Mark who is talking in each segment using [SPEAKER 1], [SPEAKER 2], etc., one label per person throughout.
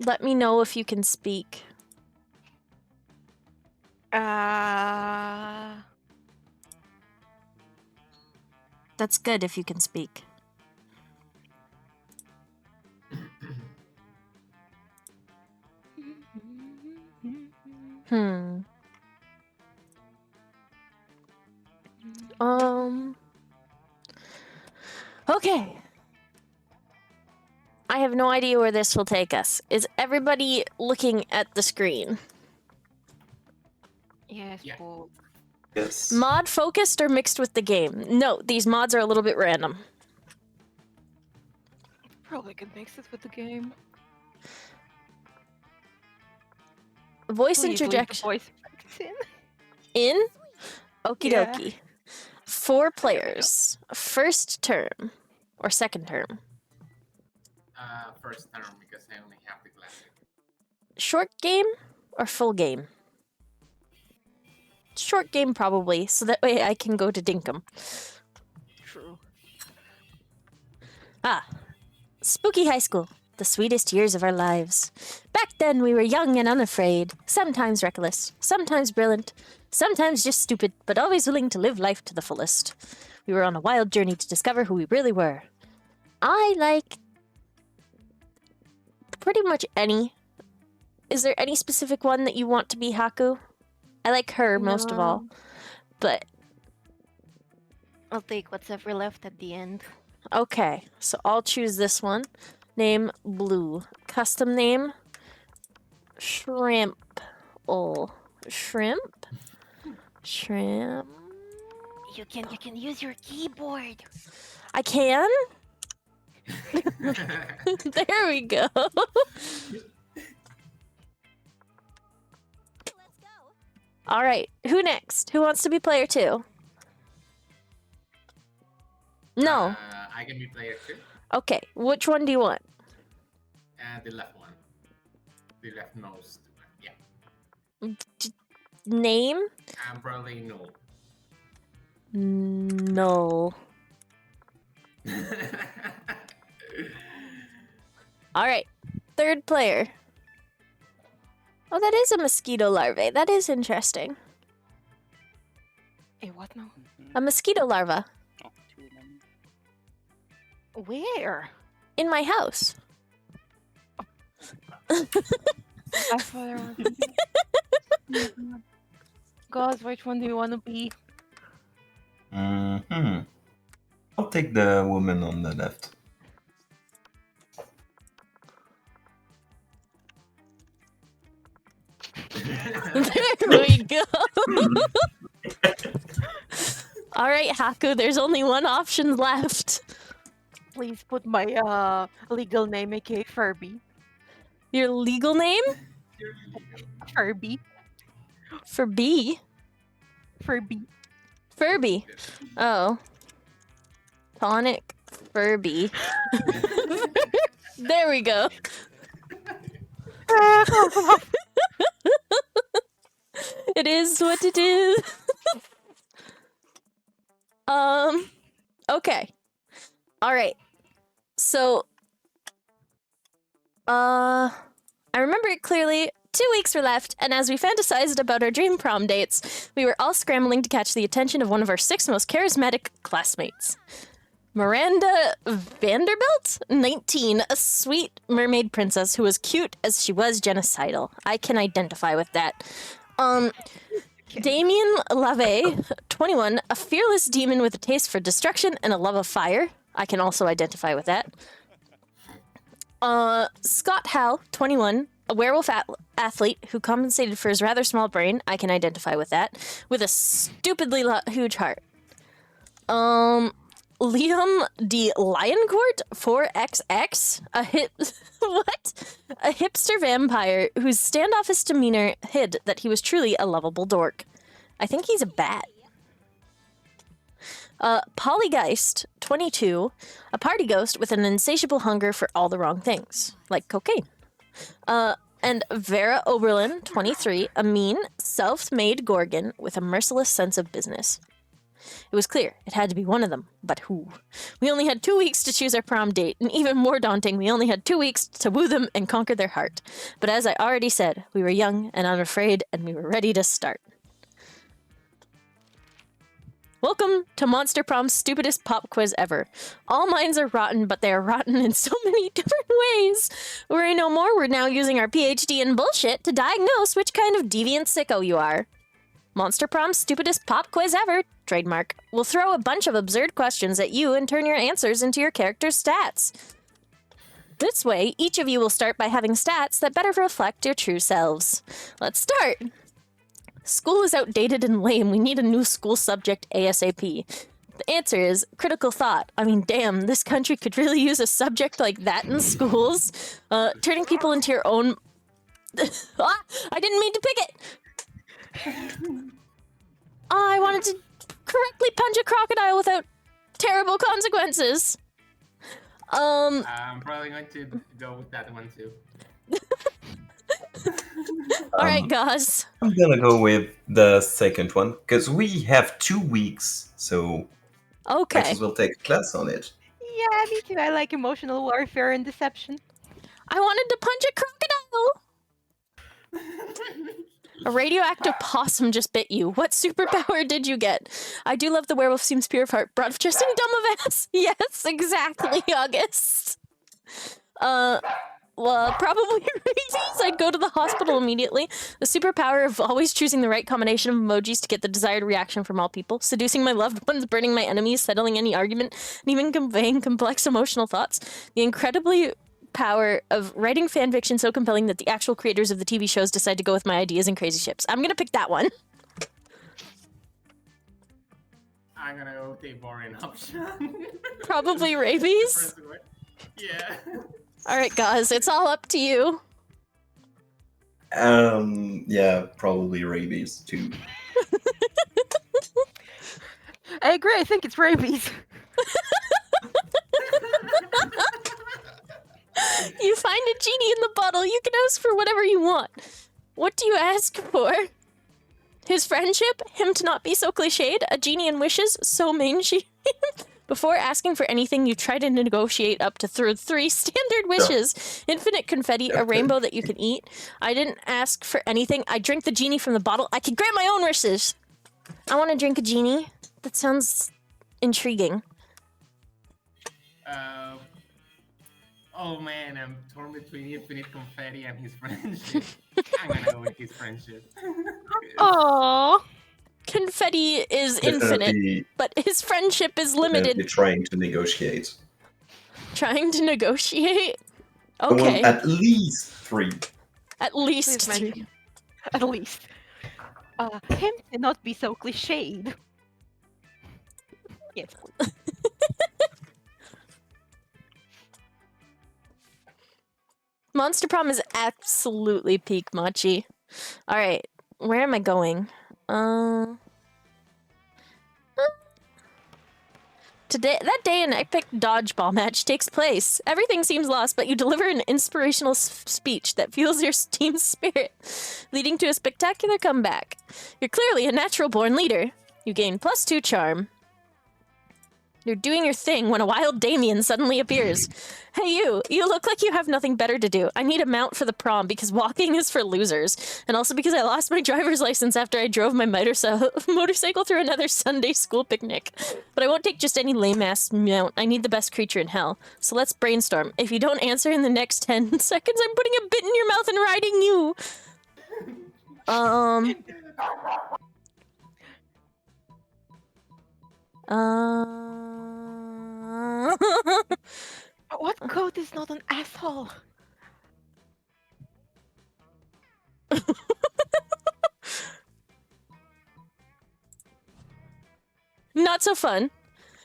[SPEAKER 1] Let me know if you can speak.
[SPEAKER 2] Uh,
[SPEAKER 1] That's good if you can speak. Okay. I have no idea where this will take us. Is everybody looking at the screen?
[SPEAKER 2] yes,
[SPEAKER 3] Yeah.
[SPEAKER 2] Paul.
[SPEAKER 4] Yes.
[SPEAKER 1] Mod focused or mixed with the game? No, these mods are a little bit random.
[SPEAKER 2] Probably could mix it with the game.
[SPEAKER 1] Voice
[SPEAKER 2] Please leave the
[SPEAKER 1] interjection
[SPEAKER 2] voice effects in.
[SPEAKER 1] in? Okie
[SPEAKER 2] Yeah.
[SPEAKER 1] dokie. 4 players. First term. Or second term.
[SPEAKER 3] First term, because I only have the classic.
[SPEAKER 1] Short game or full game? Short game probably, so that way I can go to Dinkum.
[SPEAKER 2] True.
[SPEAKER 1] Ah. Spooky high school. The sweetest years of our lives. Back then we were young and unafraid, sometimes reckless, sometimes brilliant, sometimes just stupid, but always willing to live life to the fullest. We were on a wild journey to discover who we really were. I like pretty much any. Is there any specific one that you want to be, Haku? I like her most of all, but
[SPEAKER 2] I'll take what's ever left at the end.
[SPEAKER 1] okay, so I'll choose this one. Name Blue. Custom name Shrimp. Oh, Shrimp? Shrimp.
[SPEAKER 2] You can use your keyboard.
[SPEAKER 1] I can? There we go. All right, who next? Who wants to be player 2? No.
[SPEAKER 3] I can be player 2.
[SPEAKER 1] Okay, which one do you want?
[SPEAKER 3] The left one. The leftmost one. Yeah.
[SPEAKER 1] Name?
[SPEAKER 3] I'm probably no.
[SPEAKER 1] No. All right, third player. Oh, that is a mosquito larvae. That is interesting.
[SPEAKER 2] Hey, what now?
[SPEAKER 1] A mosquito larva
[SPEAKER 5] Oh, 2 of them.
[SPEAKER 2] Where?
[SPEAKER 1] in my house.
[SPEAKER 2] I thought there was. Guys, which one do you want to be?
[SPEAKER 4] I'll take the woman on the left.
[SPEAKER 1] There we go. All right, Haku, there's only one option left.
[SPEAKER 2] Please put my legal name, aka Furby.
[SPEAKER 1] Your legal name?
[SPEAKER 2] Furby.
[SPEAKER 1] For B?
[SPEAKER 2] Furby.
[SPEAKER 1] Furby. Oh. Tonic Furby. There we go. It is what it is. Okay. All right. So, I remember it clearly. 2 weeks were left, and as we fantasized about our dream prom dates, we were all scrambling to catch the attention of one of our 6 most charismatic classmates. Miranda Vanderbilt, 19, a sweet mermaid princess who was cute as she was genocidal. I can identify with that. Damien LaVey, 21, a fearless demon with a taste for destruction and a love of fire. I can also identify with that. Scott Hal, 21, a werewolf athlete who compensated for his rather small brain. I can identify with that. With a stupidly huge heart. Liam D. Lioncourt, 4XX, what? A hipster vampire whose standoffish demeanor hid that he was truly a lovable dork. I think he's a bat. Polygeist, 22, a party ghost with an insatiable hunger for all the wrong things, like cocaine. And Vera Oberlin, 23, a mean, self-made gorgon with a merciless sense of business. It was clear it had to be one of them, but who? We only had 2 weeks to choose our prom date, and even more daunting, we only had 2 weeks to woo them and conquer their heart. But as I already said, we were young and unafraid, and we were ready to start. Welcome to Monster Prom's stupidest pop quiz ever. All minds are rotten, but they are rotten in so many different ways. Worry no more, we're now using our PhD in bullshit to diagnose which kind of deviant sicko you are. Monster Prom's stupidest pop quiz ever, trademark. We'll throw a bunch of absurd questions at you and turn your answers into your character's stats. This way, each of you will start by having stats that better reflect your true selves. Let's start! School is outdated and lame. We need a new school subject ASAP. The answer is critical thought. I mean, damn, this country could really use a subject like that in schools. Turning people into your own... I didn't mean to pick it! I wanted to correctly punch a crocodile without terrible consequences.
[SPEAKER 3] I'm probably going to go with that one too.
[SPEAKER 1] Alright, guys.
[SPEAKER 4] I'm gonna go with the second one, because we have 2 weeks, so might
[SPEAKER 1] Okay.
[SPEAKER 4] as well take a class on it.
[SPEAKER 2] Yeah, me too. I like emotional warfare and deception.
[SPEAKER 1] I wanted to punch a crocodile! A radioactive possum just bit you. What superpower did you get? I do love the werewolf seems pure of heart, broad of chest, and dumb of ass. Yes, exactly, August. Well, probably rabies. I'd go to the hospital immediately. The superpower of always choosing the right combination of emojis to get the desired reaction from all people. Seducing my loved ones, burning my enemies, settling any argument, and even conveying complex emotional thoughts. The incredibly power of writing fanfiction so compelling that the actual creators of the TV shows decide to go with my ideas and crazy ships. I'm gonna pick that one.
[SPEAKER 3] I'm gonna go with the boring option.
[SPEAKER 1] Probably rabies.
[SPEAKER 3] Yeah.
[SPEAKER 1] Alright, guys, it's all up to you.
[SPEAKER 4] Yeah, probably rabies too.
[SPEAKER 2] I agree. I think it's rabies.
[SPEAKER 1] You find a genie in the bottle. You can ask for whatever you want. What do you ask for? His friendship? Him to not be so cliched? A genie in wishes? So mangy? Before asking for anything, you try to negotiate up to 3 standard wishes. Infinite confetti, a rainbow that you can eat. I didn't ask for anything. I drink the genie from the bottle. I can grant my own wishes. I want to drink a genie. That sounds intriguing.
[SPEAKER 3] Oh man, I'm torn between infinite confetti and his friendship. I'm gonna go with his friendship.
[SPEAKER 2] Aww.
[SPEAKER 1] Confetti is infinite,
[SPEAKER 4] Definitely,
[SPEAKER 1] but his friendship is limited.
[SPEAKER 4] definitely trying to negotiate.
[SPEAKER 1] Trying to negotiate?
[SPEAKER 4] I want
[SPEAKER 1] Okay.
[SPEAKER 4] at least 3.
[SPEAKER 1] At least
[SPEAKER 2] Please,
[SPEAKER 1] 3.
[SPEAKER 2] Maggie. At least. Him to not be so cliched. Yes.
[SPEAKER 1] Monster Prom is absolutely peak Machi. Alright, where am I going? Today, that day an epic dodgeball match takes place. Everything seems lost, but you deliver an inspirational speech that fuels your team's spirit, leading to a spectacular comeback. You're clearly a natural-born leader. You gain +2 charm. You're doing your thing when a wild Damien suddenly appears. Hey you look like you have nothing better to do. I need a mount for the prom because walking is for losers. And also because I lost my driver's license after I drove my motorcycle through another Sunday school picnic. But I won't take just any lame-ass mount. I need the best creature in hell. So let's brainstorm. If you don't answer in the next 10 seconds, I'm putting a bit in your mouth and riding you.
[SPEAKER 2] What goat is not an asshole?
[SPEAKER 1] Not so fun.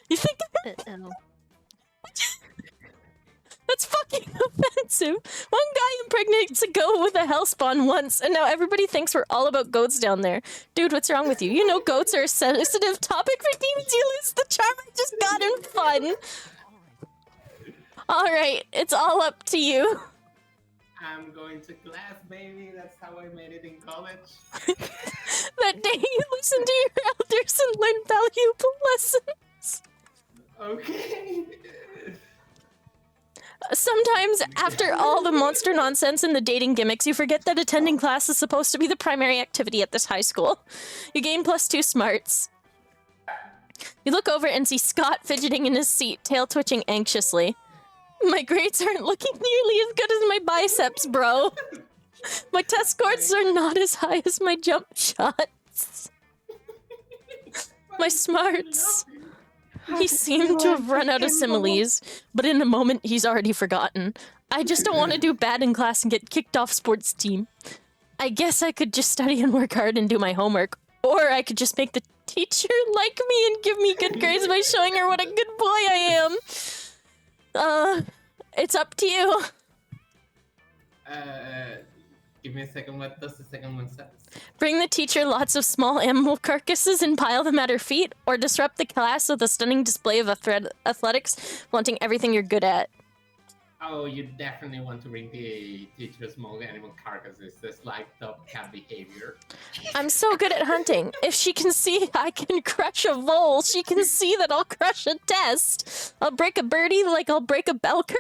[SPEAKER 1] You think that's fucking offensive? One guy impregnates a goat with a hellspawn once, and now everybody thinks we're all about goats down there. Dude, what's wrong with you? You know goats are a sensitive topic for demons. You lose the charm I just got in fun. Alright, it's all up to you.
[SPEAKER 3] I'm going to class, baby. That's how I made it in college.
[SPEAKER 1] That day you listened to your elders and learned valuable lessons.
[SPEAKER 3] Okay.
[SPEAKER 1] Sometimes, after all the monster nonsense and the dating gimmicks, you forget that attending class is supposed to be the primary activity at this high school. You gain +2 smarts. You look over and see Scott fidgeting in his seat, tail twitching anxiously. My grades aren't looking nearly as good as my biceps, bro. My test scores are not as high as my jump shots. My smarts. He seemed to have run out of similes, but in a moment he's already forgotten. I just don't want to do bad in class and get kicked off sports team. I guess I could just study and work hard and do my homework, or I could just make the teacher like me and give me good grades by showing her what a good boy I am. It's up to you.
[SPEAKER 3] Give me a second. What does the second one say?
[SPEAKER 1] Bring the teacher lots of small animal carcasses and pile them at her feet, or disrupt the class with a stunning display of athletics, flaunting everything you're good at.
[SPEAKER 3] Oh, you definitely want to bring the teacher small animal carcasses. That's like top cat behavior.
[SPEAKER 1] I'm so good at hunting. If she can see I can crush a vole, she can see that I'll crush a test. I'll break a birdie like I'll break a bell curve.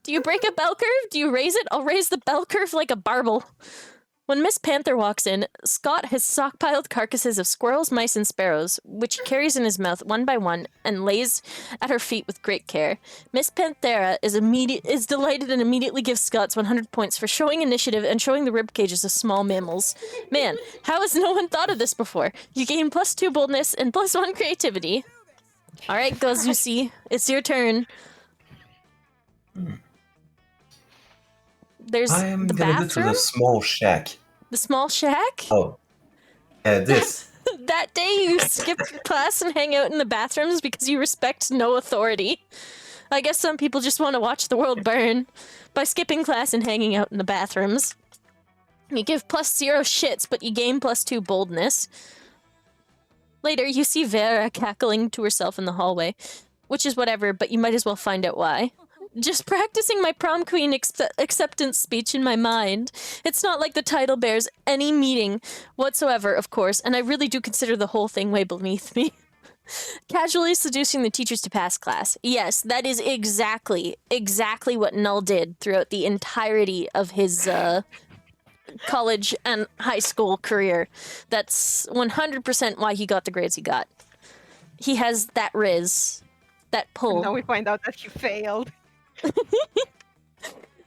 [SPEAKER 1] Do you break a bell curve? Do you raise it? I'll raise the bell curve like a barbel. When Miss Panther walks in, Scott has stockpiled carcasses of squirrels, mice, and sparrows, which he carries in his mouth one by one and lays at her feet with great care. Miss Panthera is delighted and immediately gives Scott 100 points for showing initiative and showing the rib cages of small mammals. Man, how has no one thought of this before? You gain +2 boldness and +1 creativity. All right, Gozusi, it's your turn. There's
[SPEAKER 4] I am
[SPEAKER 1] the
[SPEAKER 4] gonna go to
[SPEAKER 1] bathroom.
[SPEAKER 4] the small shack.
[SPEAKER 1] The small shack?
[SPEAKER 4] Oh. This.
[SPEAKER 1] That day you skip class and hang out in the bathrooms because you respect no authority. I guess some people just want to watch the world burn by skipping class and hanging out in the bathrooms. You give +0 shits, but you gain +2 boldness. Later, you see Vera cackling to herself in the hallway, which is whatever, but you might as well find out why. Just practicing my prom queen acceptance speech in my mind. It's not like the title bears any meaning whatsoever, of course, and I really do consider the whole thing way beneath me. Casually seducing the teachers to pass class. Yes, that is exactly what Null did throughout the entirety of his college and high school career. That's 100% why he got the grades he got. He has that riz, that pull.
[SPEAKER 2] Now we find out that he failed.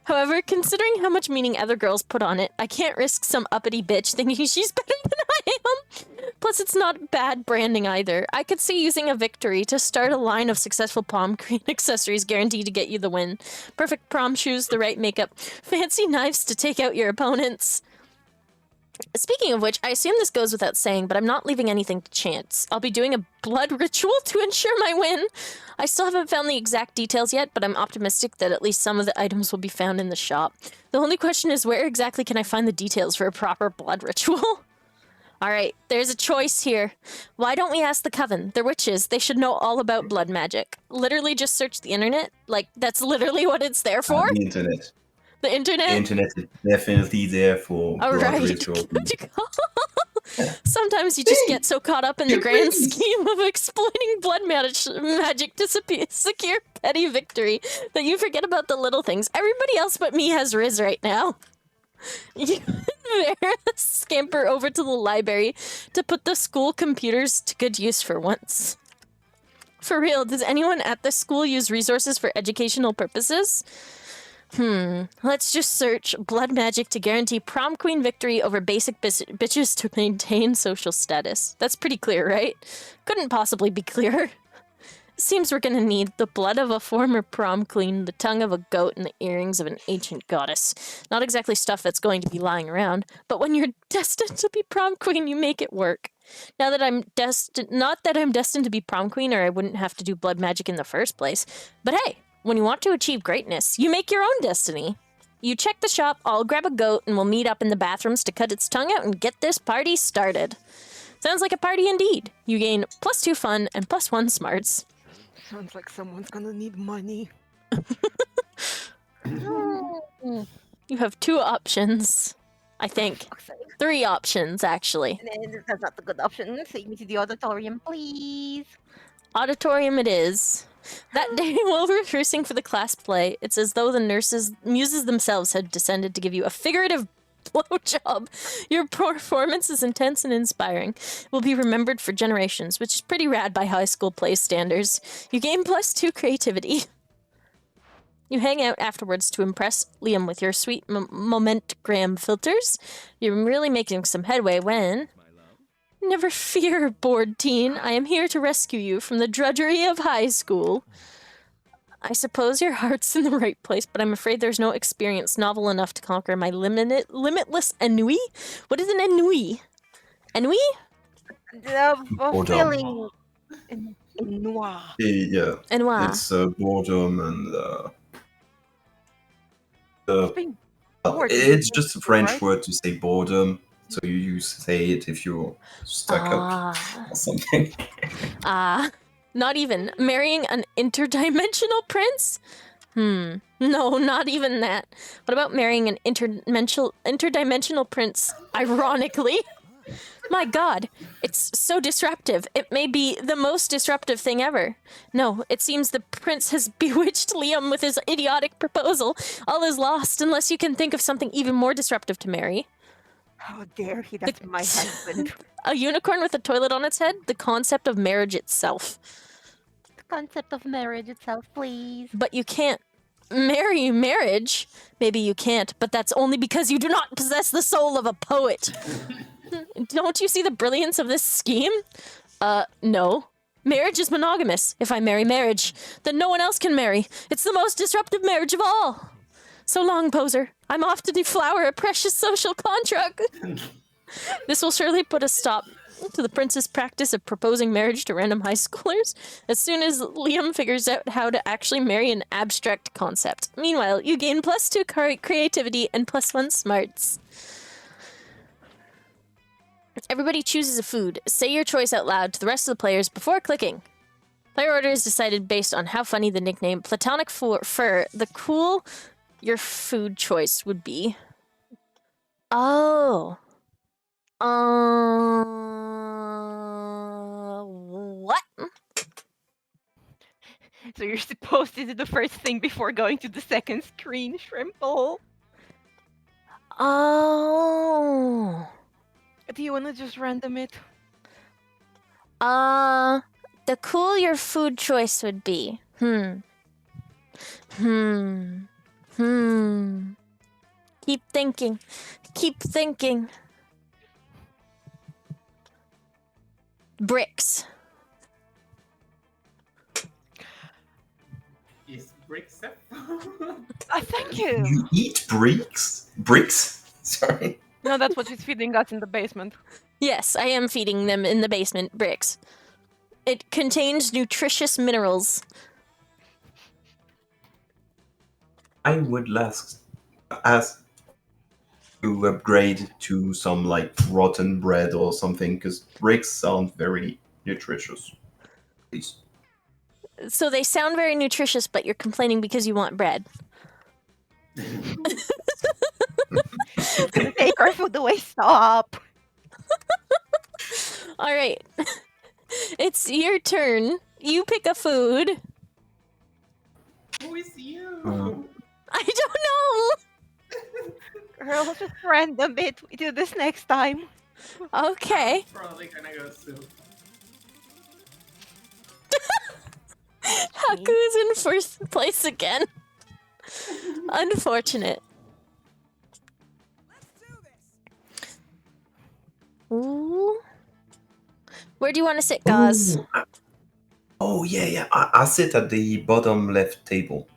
[SPEAKER 1] However, considering how much meaning other girls put on it, I can't risk some uppity bitch thinking she's better than I am. Plus, it's not bad branding either. I could see using a victory to start a line of successful prom queen accessories guaranteed to get you the win. Perfect prom shoes, the right makeup, fancy knives to take out your opponents. Speaking of which, I assume this goes without saying, but I'm not leaving anything to chance. I'll be doing a blood ritual to ensure my win. I still haven't found the exact details yet, but I'm optimistic that at least some of the items will be found in the shop. The only question is, where exactly can I find the details for a proper blood ritual? Alright, there's a choice here. Why don't we ask the Coven? They're witches. They should know all about blood magic. Literally just search the internet. Like, that's literally what it's there for.
[SPEAKER 4] The internet.
[SPEAKER 1] The internet?
[SPEAKER 4] The internet is definitely there for blood ritual.
[SPEAKER 1] Sometimes you just get so caught up in the grand scheme of exploiting blood magic to secure petty victory that you forget about the little things. Everybody else but me has Riz right now. You and Vera scamper over to the library to put the school computers to good use for once. For real, does anyone at this school use resources for educational purposes? Let's just search blood magic to guarantee prom queen victory over basic bitches to maintain social status. That's pretty clear, right? Couldn't possibly be clearer. Seems we're gonna need the blood of a former prom queen, the tongue of a goat, and the earrings of an ancient goddess. Not exactly stuff that's going to be lying around, but when you're destined to be prom queen, you make it work. Now that I'm not that I'm destined to be prom queen, or I wouldn't have to do blood magic in the first place, but hey, when you want to achieve greatness, you make your own destiny. You check the shop, I'll grab a goat, and we'll meet up in the bathrooms to cut its tongue out and get this party started. Sounds like a party indeed. You gain +2 fun and +1 smarts.
[SPEAKER 2] Sounds like someone's gonna need money.
[SPEAKER 1] You have 2 options, I think.
[SPEAKER 2] Fuck's sake.
[SPEAKER 1] 3 options, actually.
[SPEAKER 2] That's not a good option. Take me to the auditorium, please.
[SPEAKER 1] Auditorium it is. That day, while rehearsing for the class play, it's as though the muses themselves had descended to give you a figurative blowjob. Your performance is intense and inspiring. It will be remembered for generations, which is pretty rad by high school play standards. You gain +2 creativity. You hang out afterwards to impress Liam with your sweet momentgram filters. You're really making some headway when... Never fear, bored teen. I am here to rescue you from the drudgery of high school. I suppose your heart's in the right place, but I'm afraid there's no experience novel enough to conquer my limitless ennui. What is an ennui? Ennui?
[SPEAKER 2] The
[SPEAKER 4] Boredom.
[SPEAKER 2] feeling... Ennui.
[SPEAKER 4] Yeah,
[SPEAKER 1] Ennui.
[SPEAKER 4] it's boredom and
[SPEAKER 2] Being
[SPEAKER 4] well,
[SPEAKER 2] bored
[SPEAKER 4] it's
[SPEAKER 2] is
[SPEAKER 4] just a
[SPEAKER 2] good,
[SPEAKER 4] French
[SPEAKER 2] right?
[SPEAKER 4] word to say boredom. So you say it if you're stuck up or something.
[SPEAKER 1] Not even. Marrying an interdimensional prince? No, not even that. What about marrying an interdimensional prince, ironically? My god, it's so disruptive. It may be the most disruptive thing ever. No, it seems the prince has bewitched Liam with his idiotic proposal. All is lost unless you can think of something even more disruptive to marry.
[SPEAKER 2] How dare he? That's my husband.
[SPEAKER 1] A unicorn with a toilet on its head? The concept of marriage itself.
[SPEAKER 2] The concept of marriage itself, please.
[SPEAKER 1] But you can't marry marriage. Maybe you can't, but that's only because you do not possess the soul of a poet. Don't you see the brilliance of this scheme? No. Marriage is monogamous. If I marry marriage, then no one else can marry. It's the most disruptive marriage of all. So long, poser. I'm off to deflower a precious social contract. This will surely put a stop to the prince's practice of proposing marriage to random high schoolers as soon as Liam figures out how to actually marry an abstract concept. Meanwhile, you gain +2 creativity and +1 smarts. Everybody chooses a food. Say your choice out loud to the rest of the players before clicking. Player order is decided based on how funny the nickname Platonic Fur, the cool your food choice would be. Oh. What?
[SPEAKER 2] So you're supposed to do the first thing before going to the second screen, Shrimple.
[SPEAKER 1] Oh.
[SPEAKER 2] Do you want to just random it?
[SPEAKER 1] The cool your food choice would be. Keep thinking. Keep thinking. Bricks.
[SPEAKER 3] Is bricks a
[SPEAKER 2] Thank you.
[SPEAKER 4] You eat bricks? Bricks? Sorry.
[SPEAKER 2] No, that's what she's feeding us in the basement.
[SPEAKER 1] Yes, I am feeding them in the basement bricks. It contains nutritious minerals.
[SPEAKER 4] I would ask to upgrade to some like rotten bread or something because bricks sound very nutritious. Please.
[SPEAKER 1] So they sound very nutritious, but you're complaining because you want bread.
[SPEAKER 2] She's gonna take our food away. Stop.
[SPEAKER 1] All right. It's your turn. You pick a food.
[SPEAKER 3] Who is you?
[SPEAKER 1] I don't know.
[SPEAKER 2] Girl, just random it. We do this next time.
[SPEAKER 1] Okay.
[SPEAKER 3] Probably gonna go soup.
[SPEAKER 1] Haku is in first place again. Unfortunate. Ooh. Where do you want to sit, Gauze?
[SPEAKER 4] Oh yeah. I sit at the bottom left table,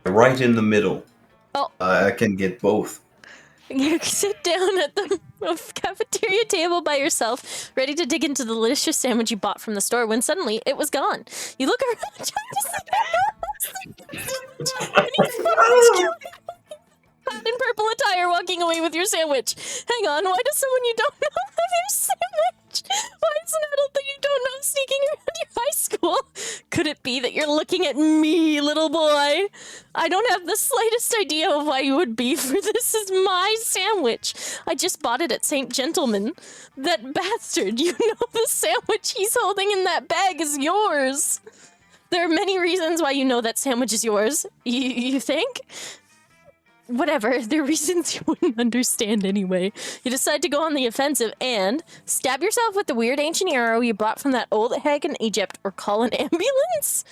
[SPEAKER 4] right in the middle.
[SPEAKER 1] Oh.
[SPEAKER 4] I can get both.
[SPEAKER 1] You sit down at the cafeteria table by yourself, ready to dig into the delicious sandwich you bought from the store when suddenly it was gone. You look around trying to see and he's in purple attire walking away with your sandwich. Hang on, why does someone you don't know have your sandwich? Why is an adult that you don't know sneaking around your high school? Could it be that you're looking at me, little boy? I don't have the slightest idea of why you would be, for this is my sandwich. I just bought it at St. Gentleman. That bastard, you know the sandwich he's holding in that bag is yours. There are many reasons why you know that sandwich is yours. You think? Whatever, they're reasons you wouldn't understand anyway. You decide to go on the offensive and stab yourself with the weird ancient arrow you brought from that old hag in Egypt, or call an ambulance?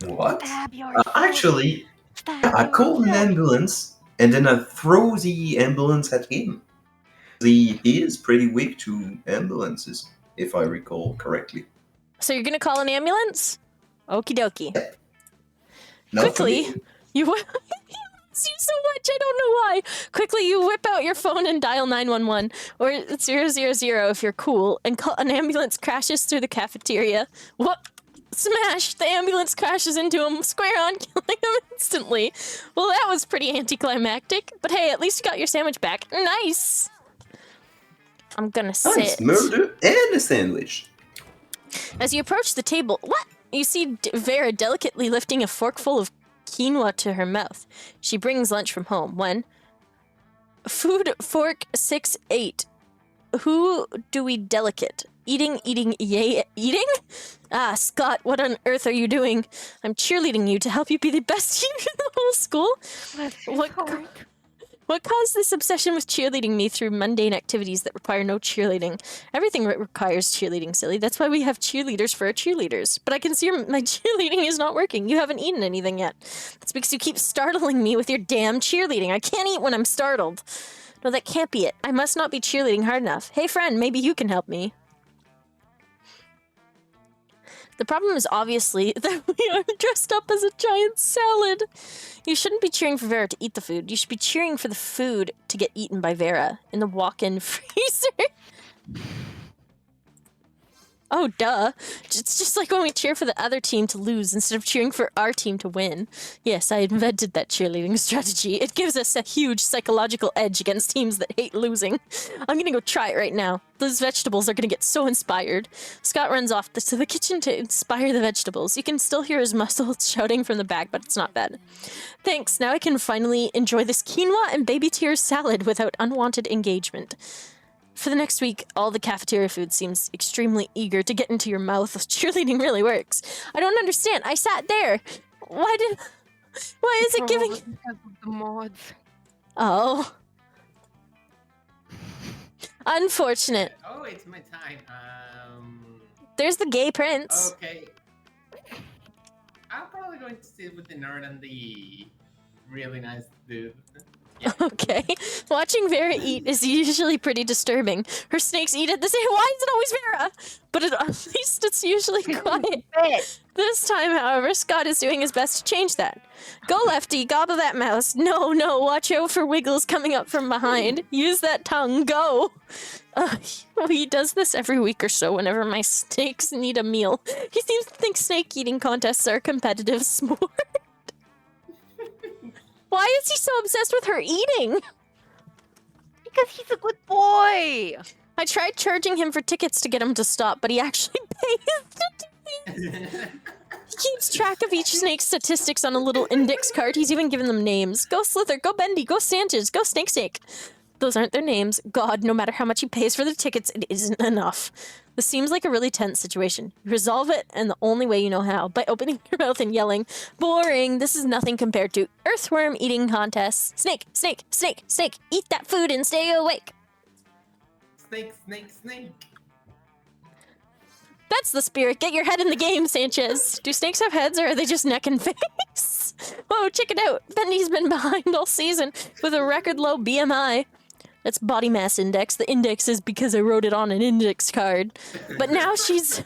[SPEAKER 4] What?
[SPEAKER 2] Stab yourself.
[SPEAKER 4] Actually,
[SPEAKER 2] Stab
[SPEAKER 4] I call an
[SPEAKER 2] yourself.
[SPEAKER 4] ambulance and then I throw the ambulance at him. He is pretty weak to ambulances, if I recall correctly.
[SPEAKER 1] So you're gonna call an ambulance? Okie dokie.
[SPEAKER 4] Not for
[SPEAKER 1] Quickly,
[SPEAKER 4] me.
[SPEAKER 1] you he loves you so much, I don't know why. Quickly, you whip out your phone and dial 911, or 000 if you're cool, and call an ambulance crashes through the cafeteria. What? Smash! The ambulance crashes into him, square on, killing him instantly. Well, that was pretty anticlimactic, but hey, at least you got your sandwich back. Nice! I'm gonna
[SPEAKER 4] Nice
[SPEAKER 1] sit.
[SPEAKER 4] murder and a sandwich.
[SPEAKER 1] As you approach the table, what? You see Vera delicately lifting a forkful of quinoa to her mouth. She brings lunch from home when... Food fork 6-8. Who do we delicate? Eating? Ah, Scott, what on earth are you doing? I'm cheerleading you to help you be the best eater in the whole school. What caused this obsession with cheerleading me through mundane activities that require no cheerleading? Everything requires cheerleading, silly. That's why we have cheerleaders for our cheerleaders. But I can see my cheerleading is not working. You haven't eaten anything yet. That's because you keep startling me with your damn cheerleading. I can't eat when I'm startled. No, that can't be it. I must not be cheerleading hard enough. Hey, friend, maybe you can help me. The problem is obviously that we are dressed up as a giant salad. You shouldn't be cheering for Vera to eat the food. You should be cheering for the food to get eaten by Vera in the walk-in freezer. Oh, duh. It's just like when we cheer for the other team to lose instead of cheering for our team to win. Yes, I invented that cheerleading strategy. It gives us a huge psychological edge against teams that hate losing. I'm gonna go try it right now. Those vegetables are gonna get so inspired. Scott runs off to the kitchen to inspire the vegetables. You can still hear his muscles shouting from the back, but it's not bad. Thanks, now I can finally enjoy this quinoa and baby tears salad without unwanted engagement. For the next week, all the cafeteria food seems extremely eager to get into your mouth. Cheerleading really works. I don't understand. I sat there. Why is it giving...
[SPEAKER 2] Because of the mods.
[SPEAKER 1] Oh. Unfortunate.
[SPEAKER 3] Oh, it's my time.
[SPEAKER 1] There's the gay prince.
[SPEAKER 3] Okay. I'm probably going to sit with the nerd and the really nice dude. Yeah.
[SPEAKER 1] Okay. Watching Vera eat is usually pretty disturbing. Her snakes eat at the same... Why is it always Vera? But at least it's usually quiet. This time, however, Scott is doing his best to change that. Go, Lefty, gobble that mouse. No, watch out for Wiggles coming up from behind. Use that tongue, go. He does this every week or so whenever my snakes need a meal. He seems to think snake eating contests are a competitive sport. Why is he so obsessed with her eating?
[SPEAKER 2] Because he's a good boy.
[SPEAKER 1] I tried charging him for tickets to get him to stop, but he actually pays. He keeps track of each snake's statistics on a little index card. He's even given them names. Go Slither, go Bendy, go Sanchez, go Snake. Those aren't their names. God, no matter how much he pays for the tickets, it isn't enough. This seems like a really tense situation. You resolve it, and the only way you know how, by opening your mouth and yelling, boring, this is nothing compared to earthworm eating contests. Snake, eat that food and stay awake.
[SPEAKER 3] Snake.
[SPEAKER 1] That's the spirit. Get your head in the game, Sanchez. Do snakes have heads, or are they just neck and face? Whoa, check it out. Bendy's been behind all season with a record low BMI. That's body mass index. The index is because I wrote it on an index card. But now she's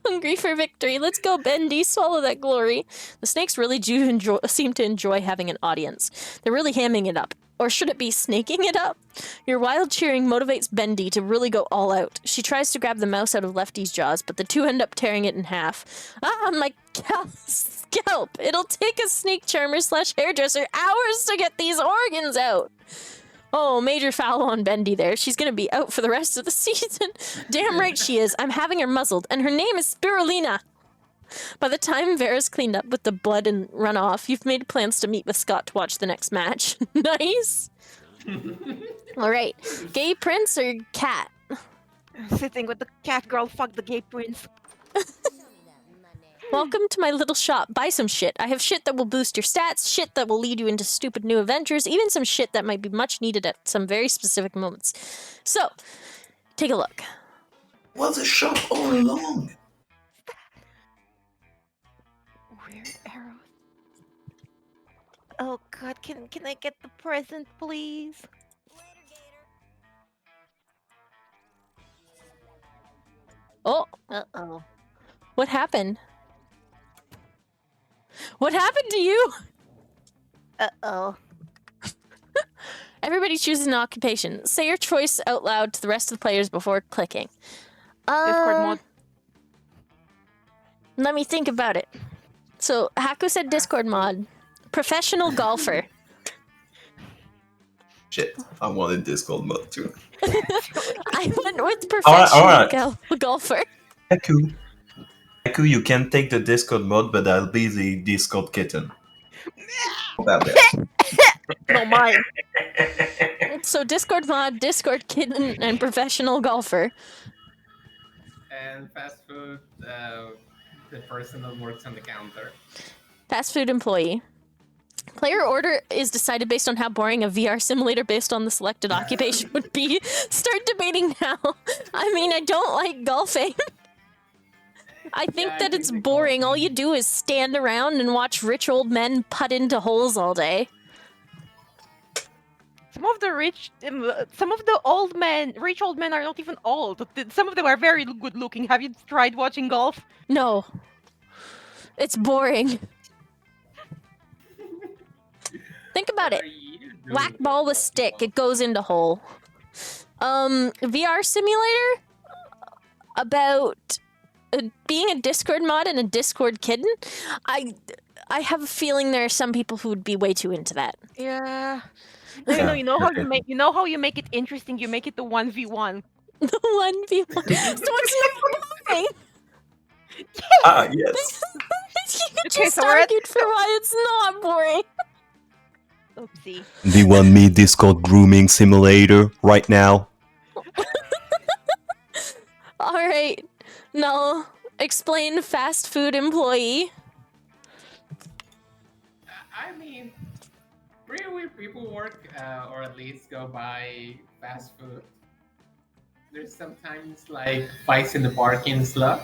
[SPEAKER 1] hungry for victory. Let's go, Bendy. Swallow that glory. The snakes really do seem to enjoy having an audience. They're really hamming it up. Or should it be snaking it up? Your wild cheering motivates Bendy to really go all out. She tries to grab the mouse out of Lefty's jaws, but the two end up tearing it in half. Ah, my scalp! It'll take a snake charmer / hairdresser hours to get these organs out. Oh, major foul on Bendy there. She's gonna be out for the rest of the season. Damn right she is. I'm having her muzzled, and her name is Spirulina. By the time Vera's cleaned up with the blood and run off, you've made plans to meet with Scott to watch the next match. Nice. All right, gay prince or cat?
[SPEAKER 2] Sitting with the cat girl, fuck the gay prince.
[SPEAKER 1] Welcome to my little shop. Buy some shit. I have shit that will boost your stats, shit that will lead you into stupid new adventures, even some shit that might be much needed at some very specific moments. So, take a look.
[SPEAKER 4] Was a shop all along.
[SPEAKER 2] Weird arrows. Oh god, can I get the present, please?
[SPEAKER 1] Oh,
[SPEAKER 2] Uh-oh.
[SPEAKER 1] what happened? What happened to you?
[SPEAKER 2] Uh-oh.
[SPEAKER 1] Everybody chooses an occupation. Say your choice out loud to the rest of the players before clicking.
[SPEAKER 2] Discord mod.
[SPEAKER 1] Let me think about it. So, Haku said Discord mod. Professional golfer.
[SPEAKER 4] Shit, I wanted Discord mod too.
[SPEAKER 1] I went with
[SPEAKER 4] Alright,
[SPEAKER 1] professional
[SPEAKER 4] alright.
[SPEAKER 1] golfer.
[SPEAKER 4] Haku, you can take the Discord mod, but I'll be the Discord kitten. How about that?
[SPEAKER 2] No, mine.
[SPEAKER 1] So, Discord mod, Discord kitten, and professional golfer.
[SPEAKER 3] And fast food, the person that works on the counter.
[SPEAKER 1] Fast food employee. Player order is decided based on how boring a VR simulator based on the selected occupation would be. Start debating now. I mean, I don't like golfing. I think
[SPEAKER 3] Yeah, I
[SPEAKER 1] that
[SPEAKER 3] think
[SPEAKER 1] it's
[SPEAKER 3] the
[SPEAKER 1] boring. All
[SPEAKER 3] golfing-
[SPEAKER 1] you do is stand around and watch rich old men putt into holes all day.
[SPEAKER 2] Some of the old men, rich old men are not even old. Some of them are very good looking. Have you tried watching golf?
[SPEAKER 1] No. It's boring. Think about it.
[SPEAKER 3] What are you doing
[SPEAKER 1] Whack
[SPEAKER 3] with
[SPEAKER 1] ball with
[SPEAKER 3] that
[SPEAKER 1] stick.
[SPEAKER 3] ball?
[SPEAKER 1] It goes into hole. VR simulator? About being a Discord mod and a Discord kitten? I have a feeling there are some people who would be way too into that.
[SPEAKER 2] Yeah. No, you know how you make it interesting. You make it the 1v1.
[SPEAKER 1] The 1v1. So it's not boring.
[SPEAKER 4] Ah, yes.
[SPEAKER 1] You
[SPEAKER 2] Okay,
[SPEAKER 1] just
[SPEAKER 2] so we're at-
[SPEAKER 1] argued for why it's not boring.
[SPEAKER 2] Oopsie.
[SPEAKER 4] Do you want me Discord grooming simulator right now?
[SPEAKER 1] All right. Now, explain fast food employee.
[SPEAKER 3] I mean, pretty weird people work, or at least go buy fast food. There's sometimes like fights in the parking slot.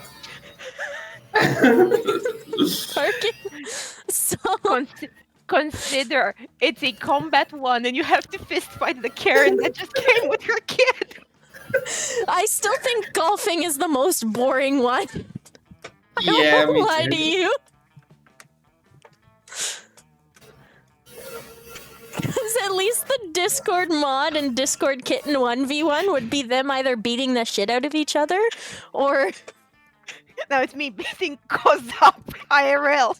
[SPEAKER 1] Parking. So,
[SPEAKER 2] Consider it's a combat one, and you have to fist fight the Karen that just came with her kid.
[SPEAKER 1] I still think golfing is the most boring one.
[SPEAKER 3] Yeah, me
[SPEAKER 1] Why
[SPEAKER 3] too.
[SPEAKER 1] do you? Because at least the Discord mod and Discord kitten 1v1 would be them either beating the shit out of each other or...
[SPEAKER 2] Now it's me beating Koz up IRL.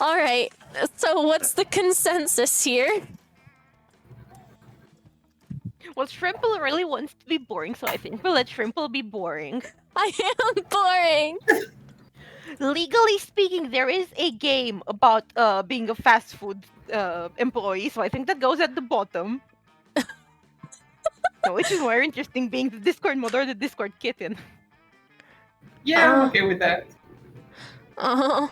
[SPEAKER 1] Alright, so what's the consensus here?
[SPEAKER 2] Well, Shrimple really wants to be boring, so I think we'll let Shrimple be boring.
[SPEAKER 1] I am boring!
[SPEAKER 2] Legally speaking, there is a game about being a fast food employee, so I think that goes at the bottom. So which is more interesting, being the Discord mod or the Discord kitten?
[SPEAKER 3] Yeah, I'm okay with that.
[SPEAKER 1] Uh-huh.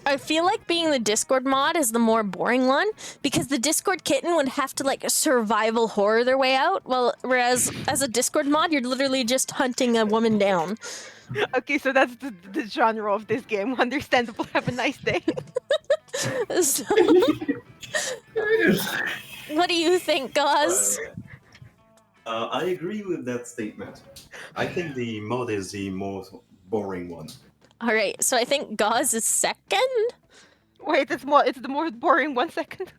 [SPEAKER 1] I feel like being the Discord mod is the more boring one because the Discord kitten would have to like survival horror their way out, whereas as a Discord mod, you're literally just hunting a woman down.
[SPEAKER 2] Okay, so that's the genre of this game. Understandable. Have a nice day.
[SPEAKER 1] So, what do you think, Gauze?
[SPEAKER 4] I agree with that statement. I think the mod is the most boring one.
[SPEAKER 1] All right, so I think Gauze is second.
[SPEAKER 2] Wait, it's the more boring 1 second.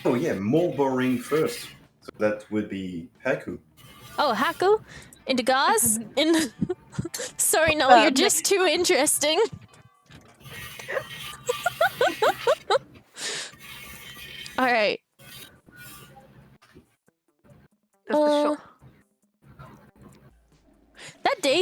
[SPEAKER 4] Oh yeah, more boring first. So that would be Haku.
[SPEAKER 1] Oh, Haku into Gauze. Sorry, no, you're just too interesting. All right.
[SPEAKER 2] That's the show.
[SPEAKER 1] That day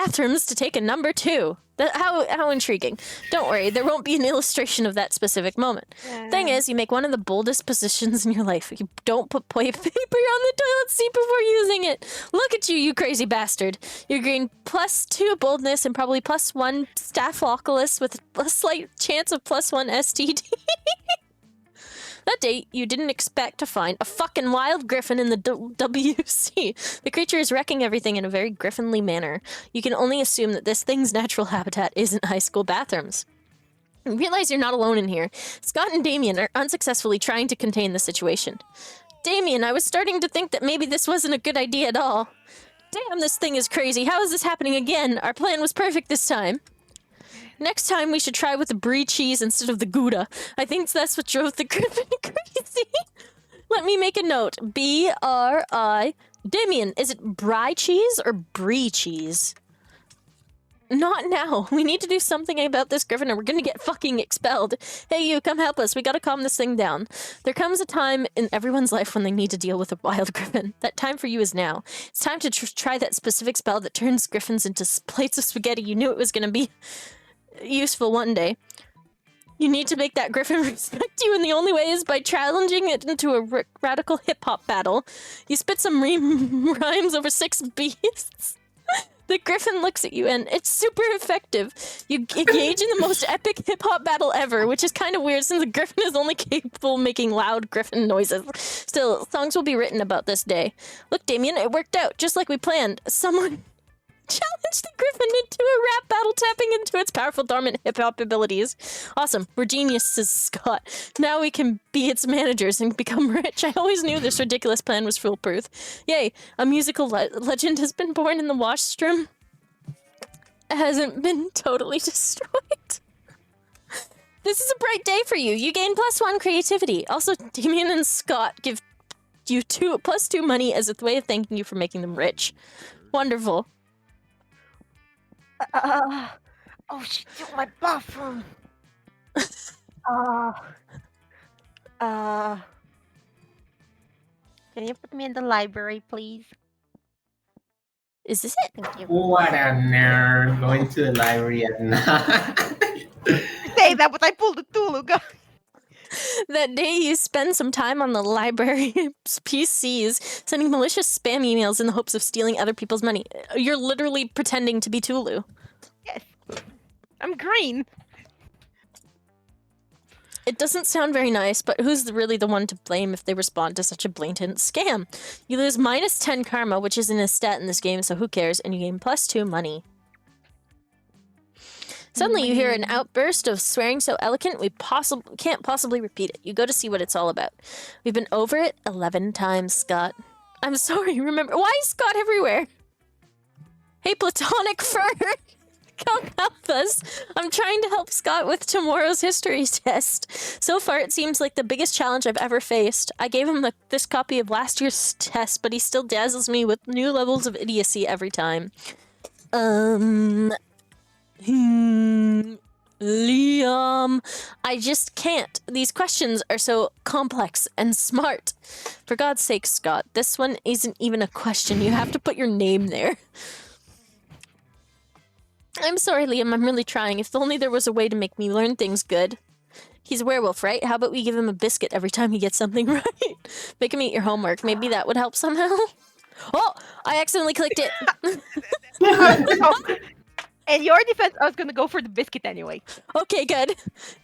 [SPEAKER 1] bathrooms to take a number 2. How intriguing. Don't worry, there won't be an illustration of that specific moment. Thing is, you make one of the boldest positions in your life. You don't put toilet paper on the toilet seat before using it. Look at you, you crazy bastard. You're gain +2 boldness and probably +1 Staphylococcus with a slight chance of +1 STD. That day, you didn't expect to find a fucking wild griffin in the WC. The creature is wrecking everything in a very griffinly manner. You can only assume that this thing's natural habitat isn't high school bathrooms. You realize you're not alone in here. Scott and Damien are unsuccessfully trying to contain the situation. Damien, I was starting to think that maybe this wasn't a good idea at all. Damn, this thing is crazy. How is this happening again? Our plan was perfect this time. Next time we should try with the brie cheese instead of the Gouda. I think that's what drove the griffin crazy. Let me make a note. B-R-I... Damien, is it brie cheese or brie cheese? Not now. We need to do something about this griffin or we're gonna get fucking expelled. Hey you, come help us. We gotta calm this thing down. There comes a time in everyone's life when they need to deal with a wild griffin. That time for you is now. It's time to try that specific spell that turns griffins into plates of spaghetti. You knew it was gonna be useful one day. You need to make that griffin respect you, and the only way is by challenging it into a radical hip-hop battle. You spit some rhymes over 6 beasts. The griffin looks at you, and it's super effective. You engage in the most epic hip-hop battle ever, which is kind of weird since the griffin is only capable of making loud griffin noises. Still, songs will be written about this day. Look, Damien, it worked out, just like we planned. Someone challenge the griffin into a rap battle, tapping into its powerful dormant hip-hop abilities. Awesome. We're geniuses, Scott. Now we can be its managers and become rich. I always knew this ridiculous plan was foolproof. Yay, a musical legend has been born in the washroom. It hasn't been totally destroyed. This is a bright day for you. You gain +1 creativity. Also, Damien and Scott give you +2 money as a way of thanking you for making them rich. Wonderful.
[SPEAKER 2] Oh shit, my bathroom. Can you put me in the library, please?
[SPEAKER 1] Is this it?
[SPEAKER 2] Thank you.
[SPEAKER 3] What a nerd going to the library at night.
[SPEAKER 2] Say that, but I pulled the Tulu gun.
[SPEAKER 1] That day you spend some time on the library's PCs, sending malicious spam emails in the hopes of stealing other people's money. You're literally pretending to be Tulu.
[SPEAKER 2] Yes. I'm green.
[SPEAKER 1] It doesn't sound very nice, but who's really the one to blame if they respond to such a blatant scam? You lose -10 karma, which isn't a stat in this game, so who cares, and you gain +2 money. Suddenly you hear an outburst of swearing so eloquent we can't possibly repeat it. You go to see what it's all about. We've been over it 11 times, Scott. I'm sorry, remember— why is Scott everywhere? Hey, platonic fur! Come help us. I'm trying to help Scott with tomorrow's history test. So far, it seems like the biggest challenge I've ever faced. I gave him this copy of last year's test, but he still dazzles me with new levels of idiocy every time. Liam, I just can't. These questions are so complex and smart. For God's sake, Scott, this one isn't even a question. You have to put your name there. I'm sorry, Liam, I'm really trying. If only there was a way to make me learn things good. He's a werewolf, right? How about we give him a biscuit every time he gets something right? Make him eat your homework. Maybe that would help somehow? Oh, I accidentally clicked it.
[SPEAKER 2] In your defense, I was gonna go for the biscuit anyway.
[SPEAKER 1] Okay, good.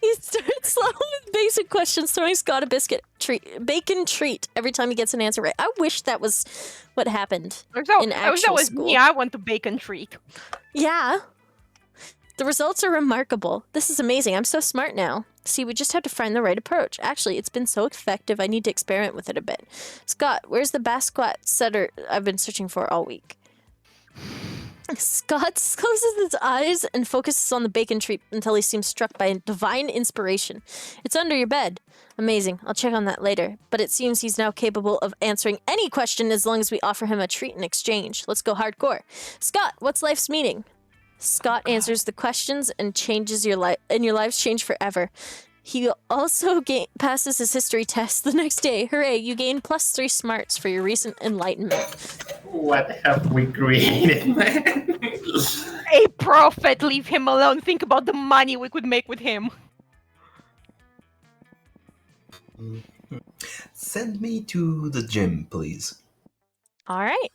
[SPEAKER 1] He starts slow with basic questions, throwing Scott a bacon treat every time he gets an answer right. I wish that was what happened in
[SPEAKER 2] I wish that
[SPEAKER 1] actual
[SPEAKER 2] was
[SPEAKER 1] school.
[SPEAKER 2] me. I want the bacon treat.
[SPEAKER 1] Yeah. The results are remarkable. This is amazing. I'm so smart now. See, we just have to find the right approach. Actually, it's been so effective, I need to experiment with it a bit. Scott, where's the Basquat setter I've been searching for all week? Scott closes his eyes and focuses on the bacon treat until he seems struck by a divine inspiration. It's under your bed. Amazing. I'll check on that later. But it seems he's now capable of answering any question as long as we offer him a treat in exchange. Let's go hardcore. Scott, what's life's meaning? Scott answers the questions and changes your life, and your lives change forever. He also passes his history test the next day. Hooray, you gain +3 smarts for your recent enlightenment.
[SPEAKER 3] What have we created, man?
[SPEAKER 2] A prophet, leave him alone. Think about the money we could make with him.
[SPEAKER 4] Send me to the gym, please.
[SPEAKER 1] All right.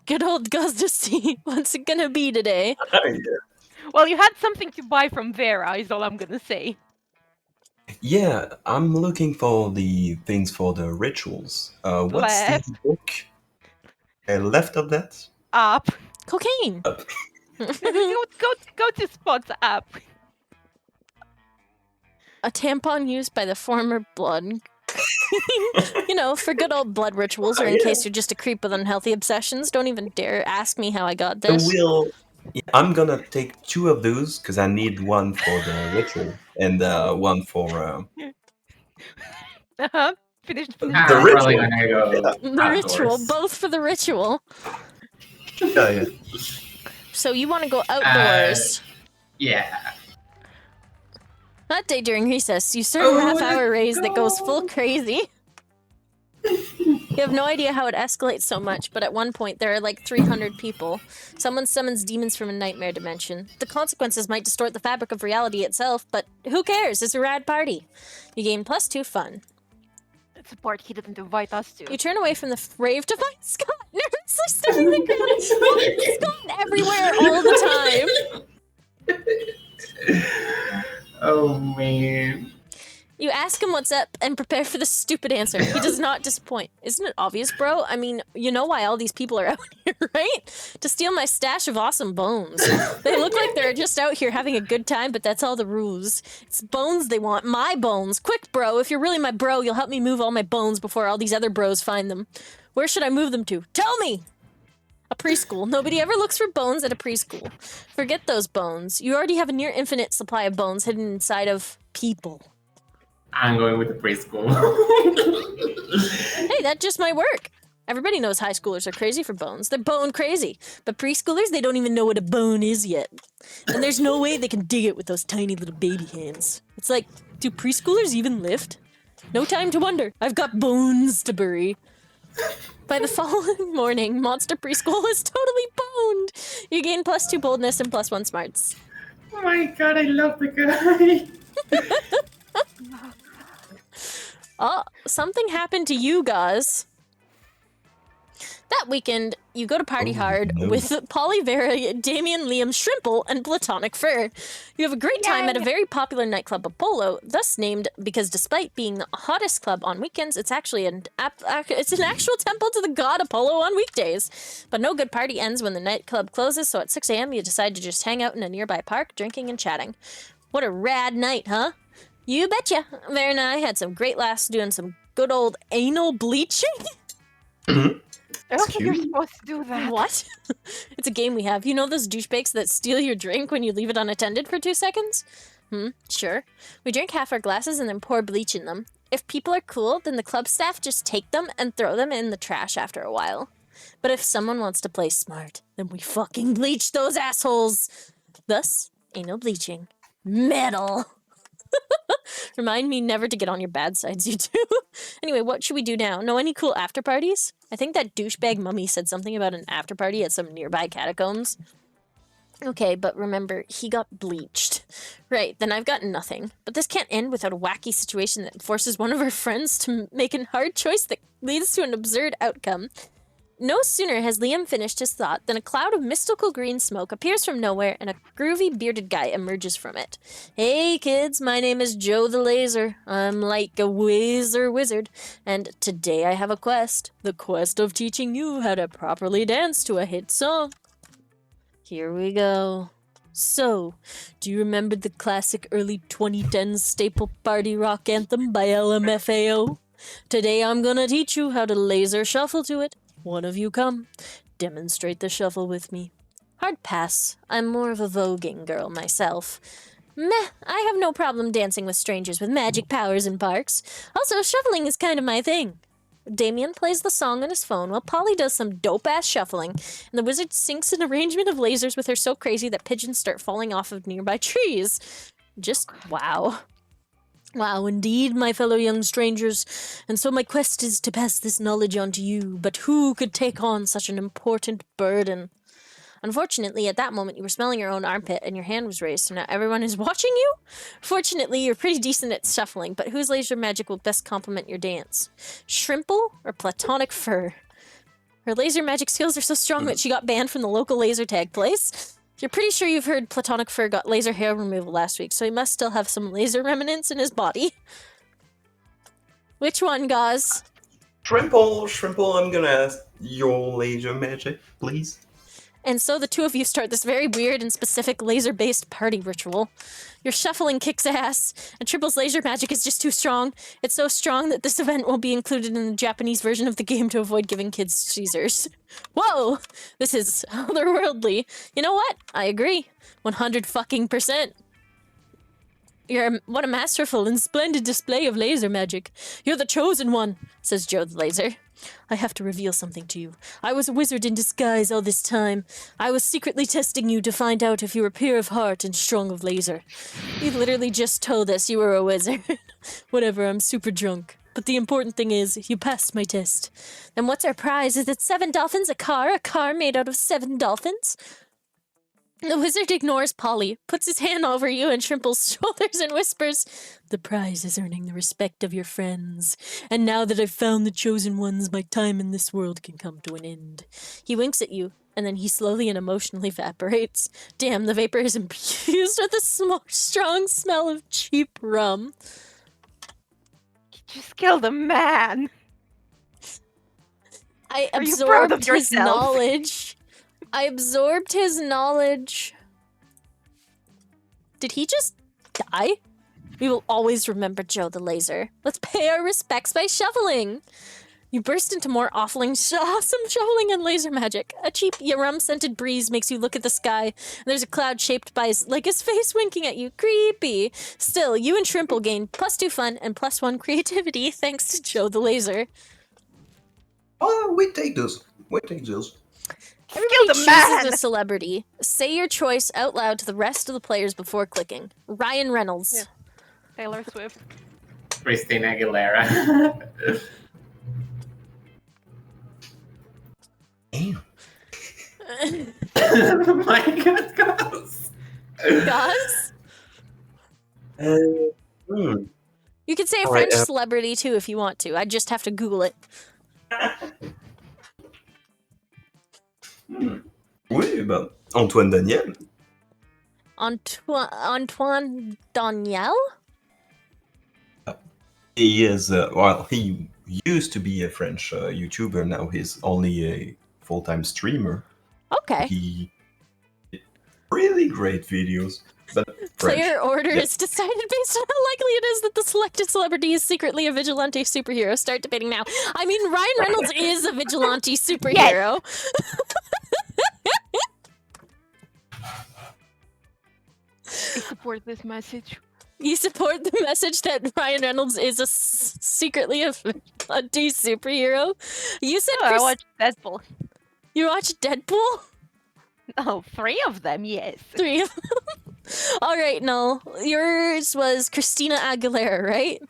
[SPEAKER 1] Good old Guzdacy. What's it gonna be today?
[SPEAKER 2] Well, you had something to buy from Vera, is all I'm gonna say.
[SPEAKER 4] Yeah, I'm looking for the things for the rituals. What's the
[SPEAKER 2] Left.
[SPEAKER 4] book? Left of that?
[SPEAKER 2] Up.
[SPEAKER 1] Cocaine.
[SPEAKER 4] Up.
[SPEAKER 2] Go to Spot's app.
[SPEAKER 1] A tampon used by the former blood. You know, for good old blood rituals, or in case you're just a creep with unhealthy obsessions. Don't even dare ask me how I got
[SPEAKER 4] I
[SPEAKER 1] this.
[SPEAKER 4] will. Yeah, I'm gonna take 2 of those because I need one for the ritual and one for
[SPEAKER 2] Uh-huh. Finish
[SPEAKER 4] The
[SPEAKER 3] I'm
[SPEAKER 4] ritual.
[SPEAKER 3] probably gonna go
[SPEAKER 1] The ritual,
[SPEAKER 3] outdoors.
[SPEAKER 1] both for the ritual.
[SPEAKER 4] yeah.
[SPEAKER 1] So you want to go outdoors.
[SPEAKER 3] Yeah.
[SPEAKER 1] That day during recess, you start
[SPEAKER 3] Oh,
[SPEAKER 1] a half-hour
[SPEAKER 3] let's
[SPEAKER 1] raise that goes full
[SPEAKER 3] go.
[SPEAKER 1] crazy. You have no idea how it escalates so much, but at one point there are like 300 people. Someone summons demons from a nightmare dimension. The consequences might distort the fabric of reality itself, but who cares? It's a rad party. You gain +2 fun.
[SPEAKER 2] That's a part he didn't invite us to.
[SPEAKER 1] You turn away from the rave to find Scott nervously studying the ground. Scott everywhere all the time.
[SPEAKER 3] Oh man.
[SPEAKER 1] You ask him what's up and prepare for the stupid answer. He does not disappoint. Isn't it obvious, bro? I mean, you know why all these people are out here, right? To steal my stash of awesome bones. They look like they're just out here having a good time, but that's all the ruse. It's bones they want. My bones. Quick, bro. If you're really my bro, you'll help me move all my bones before all these other bros find them. Where should I move them to? Tell me! A preschool. Nobody ever looks for bones at a preschool. Forget those bones. You already have a near infinite supply of bones hidden inside of people.
[SPEAKER 3] I'm going with the preschool.
[SPEAKER 1] Hey, that just might work. Everybody knows high schoolers are crazy for bones. They're bone crazy. But preschoolers, they don't even know what a bone is yet. And there's no way they can dig it with those tiny little baby hands. It's like, do preschoolers even lift? No time to wonder. I've got bones to bury. By the following morning, Monster Preschool is totally boned. You gain +2 boldness and +1 smarts.
[SPEAKER 3] Oh my god, I love the guy.
[SPEAKER 1] Oh, something happened to you guys. That weekend, you go to party hard
[SPEAKER 4] no.
[SPEAKER 1] with Polly, Vera, Damien, Liam, Shrimple, and Platonic Fur. You have a great time at a very popular nightclub, Apollo, thus named because despite being the hottest club on weekends, it's actually an actual temple to the god Apollo on weekdays. But no good party ends when the nightclub closes, so at 6 a.m. you decide to just hang out in a nearby park, drinking and chatting. What a rad night, huh? You betcha. Vera and I had some great laughs doing some good old anal bleaching.
[SPEAKER 2] I don't think you're
[SPEAKER 4] Excuse?
[SPEAKER 2] supposed to do that.
[SPEAKER 1] What? It's a game we have. You know those douchebags that steal your drink when you leave it unattended for 2 seconds? Sure. We drink half our glasses and then pour bleach in them. If people are cool, then the club staff just take them and throw them in the trash after a while. But if someone wants to play smart, then we fucking bleach those assholes. Thus, anal bleaching. Metal. Remind me never to get on your bad sides, you two. Anyway, what should we do now? Know any cool after parties? I think that douchebag mummy said something about an after party at some nearby catacombs. Okay, but remember, he got bleached. Right, then I've got nothing. But this can't end without a wacky situation that forces one of our friends to make a hard choice that leads to an absurd outcome. No sooner has Liam finished his thought than a cloud of mystical green smoke appears from nowhere and a groovy bearded guy emerges from it. Hey kids, my name is Joe the Laser. I'm like a wizard, and today I have a quest. The quest of teaching you how to properly dance to a hit song. Here we go. So, do you remember the classic early 2010s staple party rock anthem by LMFAO? Today I'm gonna teach you how to laser shuffle to it. One of you come. Demonstrate the shuffle with me. Hard pass. I'm more of a voguing girl myself. Meh, I have no problem dancing with strangers with magic powers in parks. Also, shuffling is kind of my thing. Damien plays the song on his phone while Polly does some dope-ass shuffling, and the wizard syncs an arrangement of lasers with her so crazy that pigeons start falling off of nearby trees. Just wow. Wow, indeed, my fellow young strangers. And so my quest is to pass this knowledge on to you, but who could take on such an important burden? Unfortunately, at that moment, you were smelling your own armpit and your hand was raised, so now everyone is watching you? Fortunately, you're pretty decent at shuffling, but whose laser magic will best complement your dance? Shrimple or Platonic Fur? Her laser magic skills are so strong that she got banned from the local laser tag place. You're pretty sure you've heard Platonic Fur got laser hair removal last week, so he must still have some laser remnants in his body. Which one, Gauze?
[SPEAKER 4] Shrimple, I'm gonna ask your laser magic, please.
[SPEAKER 1] And so the two of you start this very weird and specific laser-based party ritual. Your shuffling kicks ass, and Triple's laser magic is just too strong. It's so strong that this event will be included in the Japanese version of the game to avoid giving kids seizures. Whoa! This is otherworldly. You know what? I agree. 100%. What a masterful and splendid display of laser magic. You're the chosen one, says Joe the Laser. I have to reveal something to you. I was a wizard in disguise all this time. I was secretly testing you to find out if you were pure of heart and strong of laser. You literally just told us you were a wizard. Whatever, I'm super drunk. But the important thing is, you passed my test. And what's our prize? Is it 7 dolphins? A car made out of 7 dolphins? The wizard ignores Polly, puts his hand over you and Shrimple's shoulders and whispers, "The prize is earning the respect of your friends. And now that I've found the chosen ones, my time in this world can come to an end." He winks at you, and then he slowly and emotionally evaporates. Damn, the vapor is infused with a strong smell of cheap rum.
[SPEAKER 2] You just killed a man.
[SPEAKER 1] I
[SPEAKER 2] Are you proud of
[SPEAKER 1] absorbed his
[SPEAKER 2] yourself?
[SPEAKER 1] knowledge. I absorbed his knowledge. Did he just die? We will always remember Joe the Laser. Let's pay our respects by shoveling. You burst into more awesome shoveling and laser magic. A cheap rum-scented breeze makes you look at the sky, and there's a cloud shaped by his face winking at you. Creepy. Still, you and Shrimple gain +2 fun and +1 creativity thanks to Joe the Laser.
[SPEAKER 4] Oh, we take those.
[SPEAKER 1] Everybody
[SPEAKER 2] the
[SPEAKER 1] chooses
[SPEAKER 2] man!
[SPEAKER 1] a celebrity. Say your choice out loud to the rest of the players before clicking. Ryan Reynolds.
[SPEAKER 2] Yeah. Taylor Swift.
[SPEAKER 3] Christina Aguilera.
[SPEAKER 4] Damn.
[SPEAKER 3] Oh my god, guys.
[SPEAKER 1] Guys? You can say a
[SPEAKER 4] All right,
[SPEAKER 1] French celebrity too if you want to. I just have to Google it.
[SPEAKER 4] Oui, but Antoine Daniel.
[SPEAKER 1] Antoine Daniel?
[SPEAKER 4] He is, he used to be a French YouTuber. Now he's only a full-time streamer.
[SPEAKER 1] Okay.
[SPEAKER 4] He did really great videos. But French.
[SPEAKER 1] Player order
[SPEAKER 4] Yeah.
[SPEAKER 1] is decided based on how likely it is that the selected celebrity is secretly a vigilante superhero. Start debating now. I mean, Ryan Reynolds is a vigilante superhero.
[SPEAKER 2] I support this message.
[SPEAKER 1] You support the message that Ryan Reynolds is secretly a vigilante superhero? You said
[SPEAKER 2] I watched Deadpool.
[SPEAKER 1] You watched Deadpool?
[SPEAKER 2] Oh, 3 of them, yes.
[SPEAKER 1] 3 of them. All right, no. Yours was Christina Aguilera, right?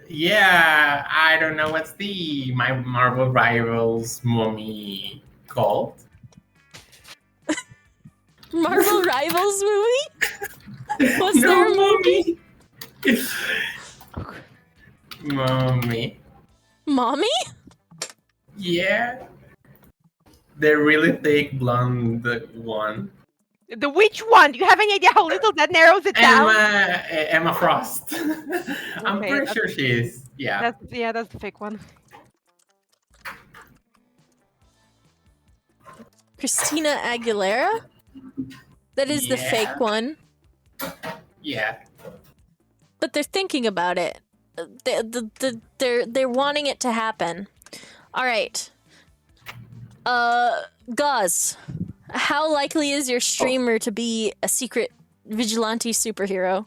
[SPEAKER 3] Yeah, I don't know what's my Marvel Rivals mummy called.
[SPEAKER 1] Marvel Rivals movie? Was
[SPEAKER 3] No,
[SPEAKER 1] there a movie?
[SPEAKER 3] Mummy.
[SPEAKER 1] Mommy?
[SPEAKER 3] Yeah. The really thick blonde one.
[SPEAKER 2] The which one? Do you have any idea how little that narrows it down?
[SPEAKER 3] Emma Frost. I'm
[SPEAKER 2] Okay,
[SPEAKER 3] pretty sure she is. Yeah.
[SPEAKER 2] That's the fake one.
[SPEAKER 1] Christina Aguilera? That is the
[SPEAKER 3] Yeah.
[SPEAKER 1] fake one.
[SPEAKER 3] Yeah.
[SPEAKER 1] But they're thinking about it. They're wanting it to happen. All right. Gauze, how likely is your streamer to be a secret vigilante superhero?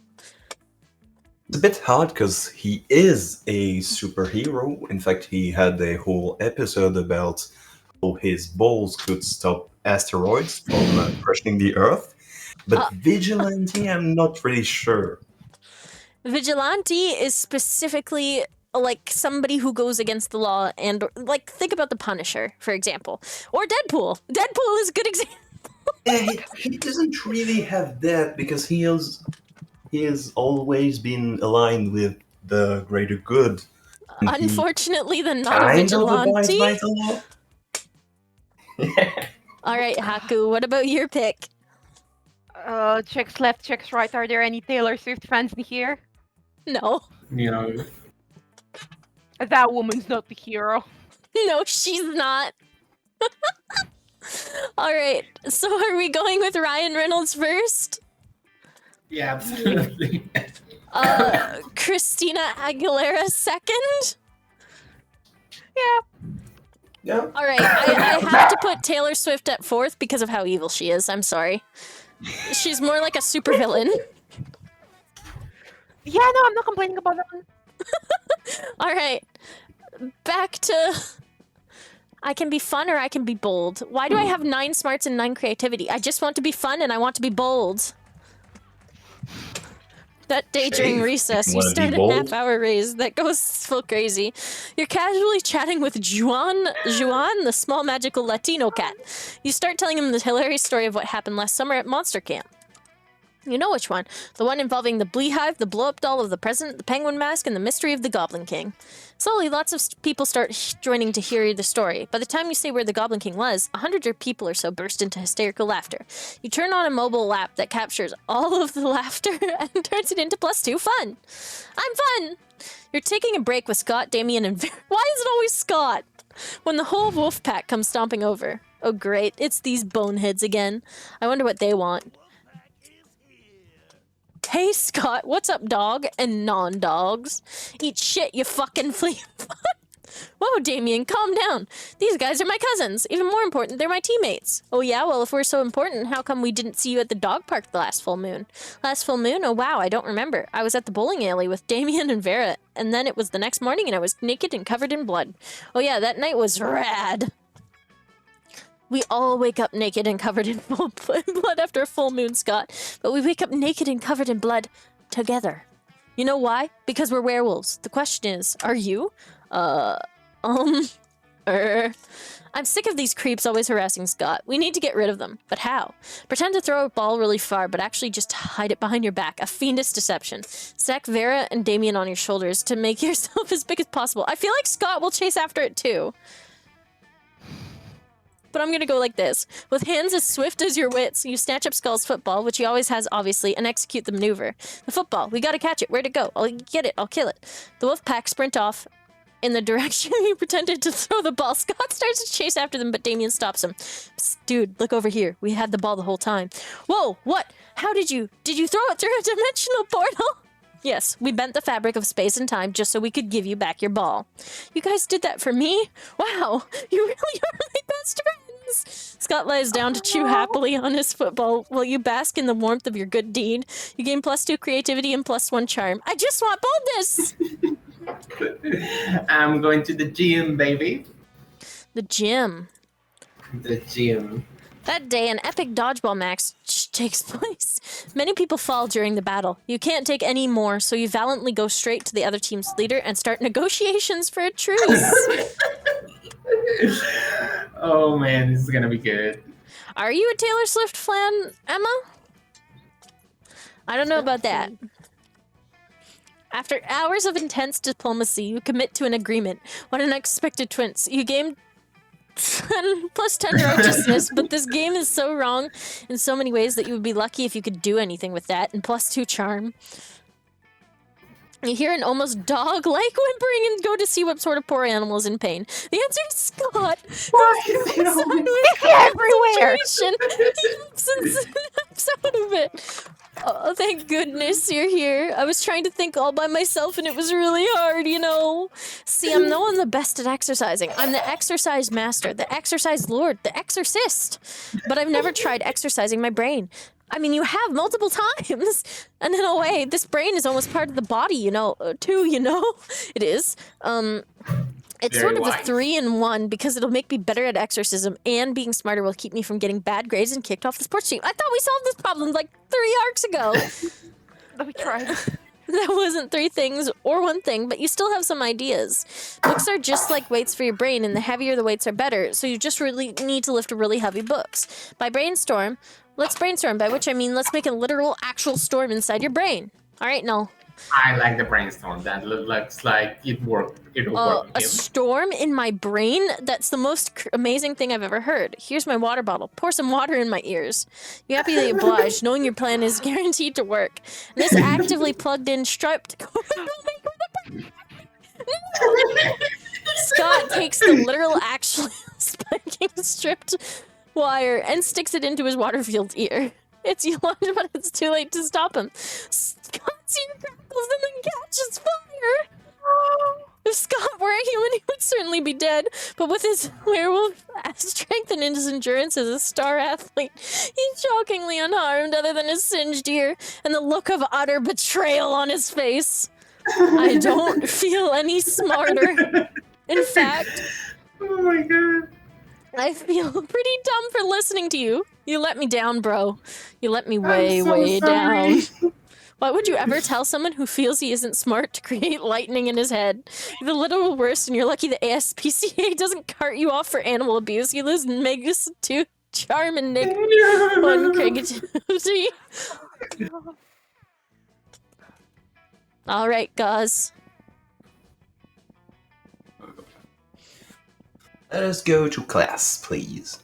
[SPEAKER 4] It's a bit hard because he is a superhero. In fact, he had a whole episode about how his balls could stop asteroids from crushing the Earth. But vigilante, I'm not really sure.
[SPEAKER 1] Vigilante is specifically like somebody who goes against the law, and like think about the Punisher, for example, or Deadpool. Deadpool is a good example.
[SPEAKER 4] Yeah, he doesn't really have that because he has always been aligned with the greater good. And he
[SPEAKER 1] Unfortunately, then not a
[SPEAKER 4] kind of abides
[SPEAKER 1] vigilante.
[SPEAKER 4] by the law.
[SPEAKER 1] All right, Haku, what about your pick?
[SPEAKER 2] Checks left, checks right. Are there any Taylor Swift fans in here?
[SPEAKER 1] No.
[SPEAKER 3] You know,
[SPEAKER 2] That woman's not the hero.
[SPEAKER 1] No, she's not. All right, so are we going with Ryan Reynolds first?
[SPEAKER 3] yeah, absolutely.
[SPEAKER 1] Christina Aguilera second?
[SPEAKER 2] Yeah.
[SPEAKER 4] Yeah.
[SPEAKER 1] All right, I have to put Taylor Swift at fourth because of how evil she is. I'm sorry. She's more like a supervillain.
[SPEAKER 2] Yeah, no, I'm not complaining about that one.
[SPEAKER 1] All right, back to... I can be fun or I can be bold. Why do I have 9 smarts and 9 creativity? I just want to be fun and I want to be bold. That day during
[SPEAKER 4] Shave.
[SPEAKER 1] recess,
[SPEAKER 4] You
[SPEAKER 1] you
[SPEAKER 4] wanna be
[SPEAKER 1] start a
[SPEAKER 4] bold?
[SPEAKER 1] half-hour raise that goes full crazy. You're casually chatting with Juan, the small magical Latino cat. You start telling him the hilarious story of what happened last summer at Monster Camp. You know which one. The one involving the Blee Hive, the blow-up doll of the president, the penguin mask, and the mystery of the Goblin King. Slowly, lots of people start joining to hear the story. By the time you say where the Goblin King was, 100 people or so burst into hysterical laughter. You turn on a mobile app that captures all of the laughter and turns it into +2 fun. I'm fun! You're taking a break with Scott, Damien, and Why is it always Scott? When the whole wolf pack comes stomping over. Oh great, it's these boneheads again. I wonder what they want. Hey, Scott, what's up, dog? And non-dogs. Eat shit, you fucking flea. Whoa, Damien, calm down. These guys are my cousins. Even more important, they're my teammates. Oh yeah, well, if we're so important, how come we didn't see you at the dog park the last full moon? Last full moon? Oh wow, I don't remember. I was at the bowling alley with Damien and Vera, and then it was the next morning and I was naked and covered in blood. Oh yeah, that night was rad. We all wake up naked and covered in full blood after a full moon, Scott. But we wake up naked and covered in blood together. You know why? Because we're werewolves. The question is, are you? I'm sick of these creeps always harassing Scott. We need to get rid of them. But how? Pretend to throw a ball really far, but actually just hide it behind your back. A fiendish deception. Stack Vera and Damien on your shoulders to make yourself as big as possible. I feel like Scott will chase after it too. But I'm gonna go like this. With hands as swift as your wits, you snatch up Skull's football, which he always has, obviously, and execute the maneuver. The football. We gotta catch it. Where'd it go? I'll get it. I'll kill it. The wolf pack sprint off in the direction you pretended to throw the ball. Scott starts to chase after them, but Damien stops him. Psst, dude, look over here. We had the ball the whole time. Whoa, what? How did you throw it through a dimensional portal? Yes, we bent the fabric of space and time just so we could give you back your ball. You guys did that for me? Wow, you really are my best friends! Scott lies down to chew happily on his football while you bask in the warmth of your good deed. You gain +2 creativity and +1 charm. I just want boldness!
[SPEAKER 3] I'm going to the gym, baby.
[SPEAKER 1] The gym.
[SPEAKER 3] The gym.
[SPEAKER 1] That day, an epic dodgeball match takes place. Many people fall during the battle. You can't take any more, so you valiantly go straight to the other team's leader and start negotiations for a truce.
[SPEAKER 3] Oh man, this is gonna be good.
[SPEAKER 1] Are you a Taylor Swift fan, Emma? I don't know about that. After hours of intense diplomacy, you commit to an agreement. What an unexpected twist. You gain +10 righteousness, but this game is so wrong in so many ways that you would be lucky if you could do anything with that, and +2 charm. You hear an almost dog-like whimpering and go to see what sort of poor animal is in pain. The answer is Scott.
[SPEAKER 3] Why is it always
[SPEAKER 2] everywhere?
[SPEAKER 1] He snaps out of it. Oh, thank goodness you're here. I was trying to think all by myself and it was really hard, you know. See, I'm no one the best at exercising. I'm the exercise master, the exercise lord, the exorcist. But I've never tried exercising my brain. I mean, you have multiple times. And in a way, this brain is almost part of the body, you know, too, you know? It is. It's
[SPEAKER 3] Very
[SPEAKER 1] sort of
[SPEAKER 3] wise.
[SPEAKER 1] a 3-in-1 because it'll make me better at exorcism and being smarter will keep me from getting bad grades and kicked off the sports team. I thought we solved this problem like 3 arcs ago.
[SPEAKER 2] Let me try.
[SPEAKER 1] That wasn't 3 things or 1 thing, but you still have some ideas. Books are just like weights for your brain, and the heavier the weights are better, so you just really need to lift really heavy books. Let's brainstorm, by which I mean let's make a literal, actual storm inside your brain. All right, no.
[SPEAKER 3] I like the brainstorm. That looks like it'll work
[SPEAKER 1] A
[SPEAKER 3] with him.
[SPEAKER 1] storm in my brain? That's the most amazing thing I've ever heard. Here's my water bottle. Pour some water in my ears. You happily oblige, knowing your plan is guaranteed to work. And this actively plugged in striped... Scott takes the literal, actually spiking stripped wire and sticks it into his water-filled ear. It's Yolanda, but it's too late to stop him. Scott's ear crackles and then catches fire! If Scott were a human, he would certainly be dead, but with his werewolf strength and his endurance as a star athlete, he's shockingly unharmed other than his singed ear and the look of utter betrayal on his face. I don't feel any smarter. In fact,
[SPEAKER 3] Oh my god.
[SPEAKER 1] I feel pretty dumb for listening to you. You let me down, bro. You let me way,
[SPEAKER 3] I'm so
[SPEAKER 1] way
[SPEAKER 3] sorry.
[SPEAKER 1] down. Why would you ever tell someone who feels he isn't smart to create lightning in his head? You're the literal worst, and you're lucky the ASPCA doesn't cart you off for animal abuse. You lose Megas to Charm and Nick on creativity. All right, guys.
[SPEAKER 4] Let us go to class, please.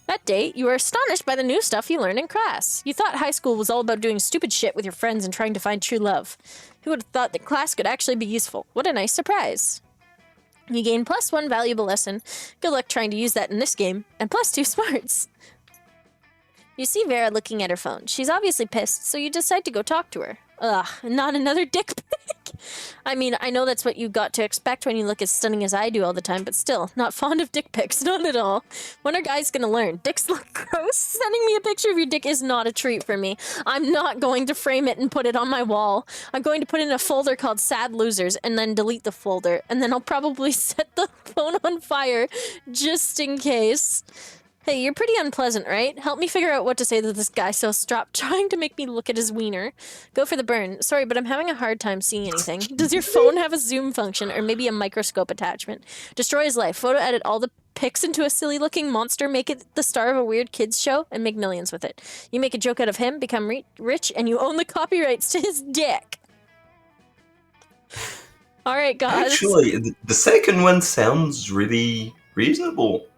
[SPEAKER 1] That day, you were astonished by the new stuff you learned in class. You thought high school was all about doing stupid shit with your friends and trying to find true love. Who would have thought that class could actually be useful? What a nice surprise. You gain +1 valuable lesson. Good luck trying to use that in this game. And +2 smarts. You see Vera looking at her phone. She's obviously pissed, so you decide to go talk to her. Ugh, not another dick pic. I mean, I know that's what you got to expect when you look as stunning as I do all the time, but still, not fond of dick pics, not at all. When are guys gonna learn? Dicks look gross. Sending me a picture of your dick is not a treat for me. I'm not going to frame it and put it on my wall. I'm going to put it in a folder called Sad Losers and then delete the folder, and then I'll probably set the phone on fire just in case. Hey, you're pretty unpleasant, right? Help me figure out what to say to this guy, so stop trying to make me look at his wiener. Go for the burn. Sorry, but I'm having a hard time seeing anything. Does your phone have a zoom function or maybe a microscope attachment? Destroy his life. Photo edit all the pics into a silly-looking monster, make it the star of a weird kids show, and make millions with it. You make a joke out of him, become rich, and you own the copyrights to his dick. All right, guys.
[SPEAKER 4] Actually, the second one sounds really reasonable.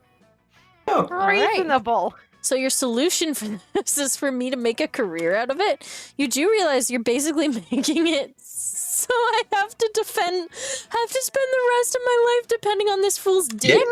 [SPEAKER 4] Oh,
[SPEAKER 1] right.
[SPEAKER 2] Reasonable.
[SPEAKER 1] So your solution for this is for me to make a career out of it? You do realize you're basically making it so I have to spend the rest of my life depending on this fool's dick?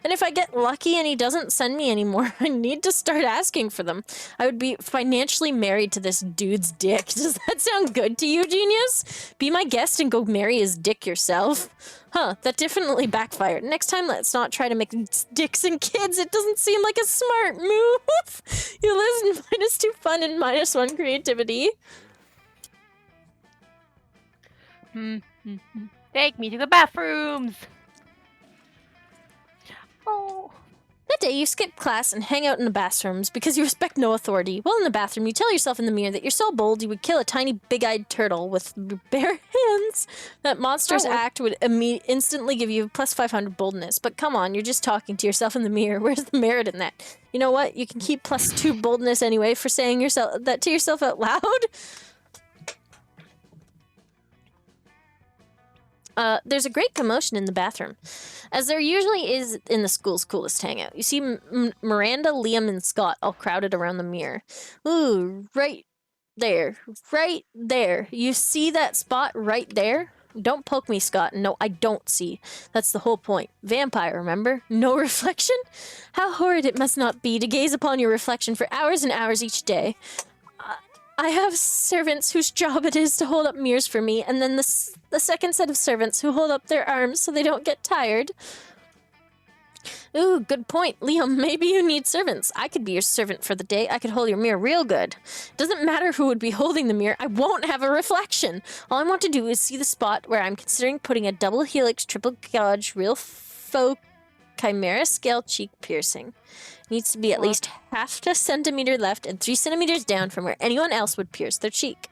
[SPEAKER 1] And if I get lucky and he doesn't send me anymore, I need to start asking for them. I would be financially married to this dude's dick. Does that sound good to you, genius? Be my guest and go marry his dick yourself? Huh, that definitely backfired. Next time, let's not try to make dicks and kids. It doesn't seem like a smart move. You listen, -2 fun and -1 creativity.
[SPEAKER 2] Take me to the bathrooms. Oh.
[SPEAKER 1] That day, you skip class and hang out in the bathrooms because you respect no authority. While in the bathroom, you tell yourself in the mirror that you're so bold you would kill a tiny, big-eyed turtle with bare hands. That monstrous act would instantly give you +500 boldness. But come on, you're just talking to yourself in the mirror. Where's the merit in that? You know what? You can keep +2 boldness anyway for saying that to yourself out loud. There's a great commotion in the bathroom, as there usually is in the school's coolest hangout. You see Miranda, Liam, and Scott all crowded around the mirror. Ooh, right there. Right there. You see that spot right there? Don't poke me, Scott. No, I don't see. That's the whole point. Vampire, remember? No reflection? How horrid it must not be to gaze upon your reflection for hours and hours each day. I have servants whose job it is to hold up mirrors for me, and then the second set of servants who hold up their arms so they don't get tired. Ooh, good point. Liam, maybe you need servants. I could be your servant for the day. I could hold your mirror real good. Doesn't matter who would be holding the mirror. I won't have a reflection. All I want to do is see the spot where I'm considering putting a double helix, triple gauge, real faux chimera scale cheek piercing. Needs to be at least ½ centimeter left and 3 centimeters down from where anyone else would pierce their cheek.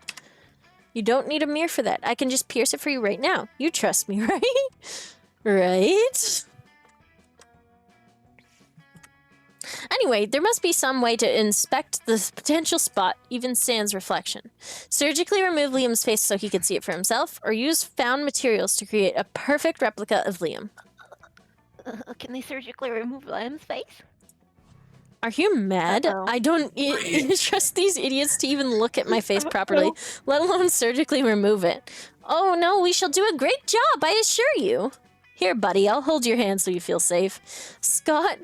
[SPEAKER 1] You don't need a mirror for that. I can just pierce it for you right now. You trust me, right? Right? Anyway, there must be some way to inspect the potential spot, even sans reflection. Surgically remove Liam's face so he can see it for himself, or use found materials to create a perfect replica of Liam.
[SPEAKER 2] Can they surgically remove Liam's face?
[SPEAKER 1] Are you mad?
[SPEAKER 2] Uh-oh.
[SPEAKER 1] I don't trust these idiots to even look at my face properly, let alone surgically remove it. Oh no, we shall do a great job, I assure you. Here, buddy, I'll hold your hand so you feel safe. Scott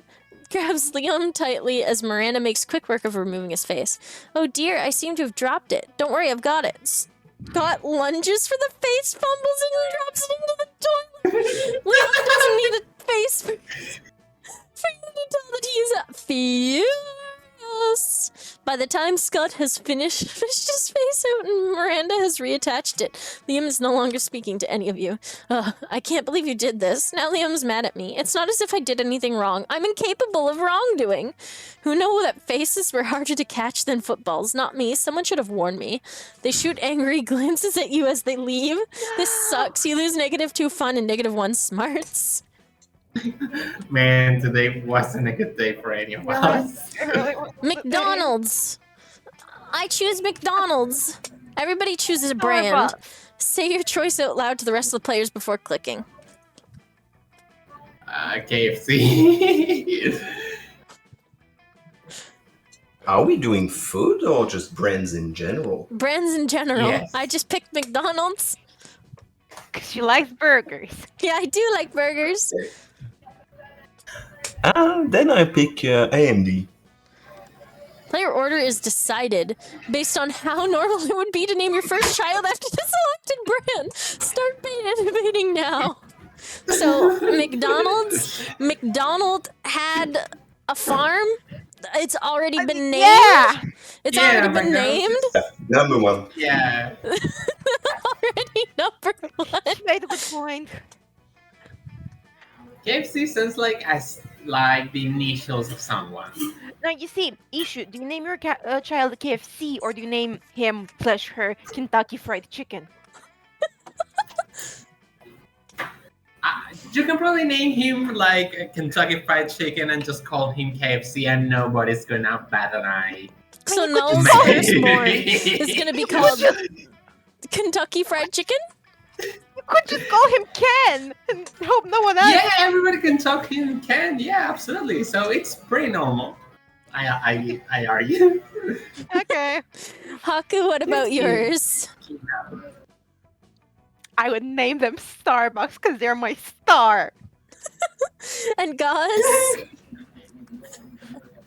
[SPEAKER 1] grabs Liam tightly as Miranda makes quick work of removing his face. Oh dear, I seem to have dropped it. Don't worry, I've got it. Scott lunges for the face, fumbles it, and drops it into the toilet. Liam doesn't need a face for you to tell that he is furious. By the time Scott has finished his face out and Miranda has reattached it, Liam is no longer speaking to any of you. I can't believe you did this. Now Liam's mad at me. It's not as if I did anything wrong. I'm incapable of wrongdoing. Who know that faces were harder to catch than footballs? Not me. Someone should have warned me. They shoot angry glances at you as they leave. This sucks. You lose -2 fun and -1 smarts.
[SPEAKER 3] Man, today wasn't a good day for any of us.
[SPEAKER 1] McDonald's. I choose McDonald's. Everybody chooses a brand. Say your choice out loud to the rest of the players before clicking.
[SPEAKER 3] KFC.
[SPEAKER 4] Are we doing food or just brands in general?
[SPEAKER 1] Brands in general.
[SPEAKER 3] Yes.
[SPEAKER 1] I just picked McDonald's.
[SPEAKER 2] Because she likes burgers.
[SPEAKER 1] Yeah, I do like burgers.
[SPEAKER 4] Then I pick AMD.
[SPEAKER 1] Player order is decided based on how normal it would be to name your first child after the selected brand. Start debating now. So, McDonald had a farm. It's already been named.
[SPEAKER 2] Yeah!
[SPEAKER 1] It's already been
[SPEAKER 3] McDonald's
[SPEAKER 1] named.
[SPEAKER 4] Number one.
[SPEAKER 3] Yeah.
[SPEAKER 1] Already number 1.
[SPEAKER 2] She made a good point.
[SPEAKER 3] KFC sounds like the initials of someone.
[SPEAKER 2] Now, you see, issue, do you name your child KFC or do you name him/her Kentucky Fried Chicken?
[SPEAKER 3] You can probably name him like a Kentucky Fried Chicken and just call him KFC, and nobody's gonna bat an eye.
[SPEAKER 1] So
[SPEAKER 2] you could
[SPEAKER 1] Noel's
[SPEAKER 2] just call him-
[SPEAKER 1] firstborn is going to be called Kentucky Fried Chicken?
[SPEAKER 2] You could just call him Ken and hope no one else.
[SPEAKER 3] Yeah, everybody can talk him Ken. Yeah, absolutely. So it's pretty normal. I argue.
[SPEAKER 2] Okay.
[SPEAKER 1] Haku, what about yours?
[SPEAKER 2] I would name them Starbucks because they're my star.
[SPEAKER 1] And Gauze?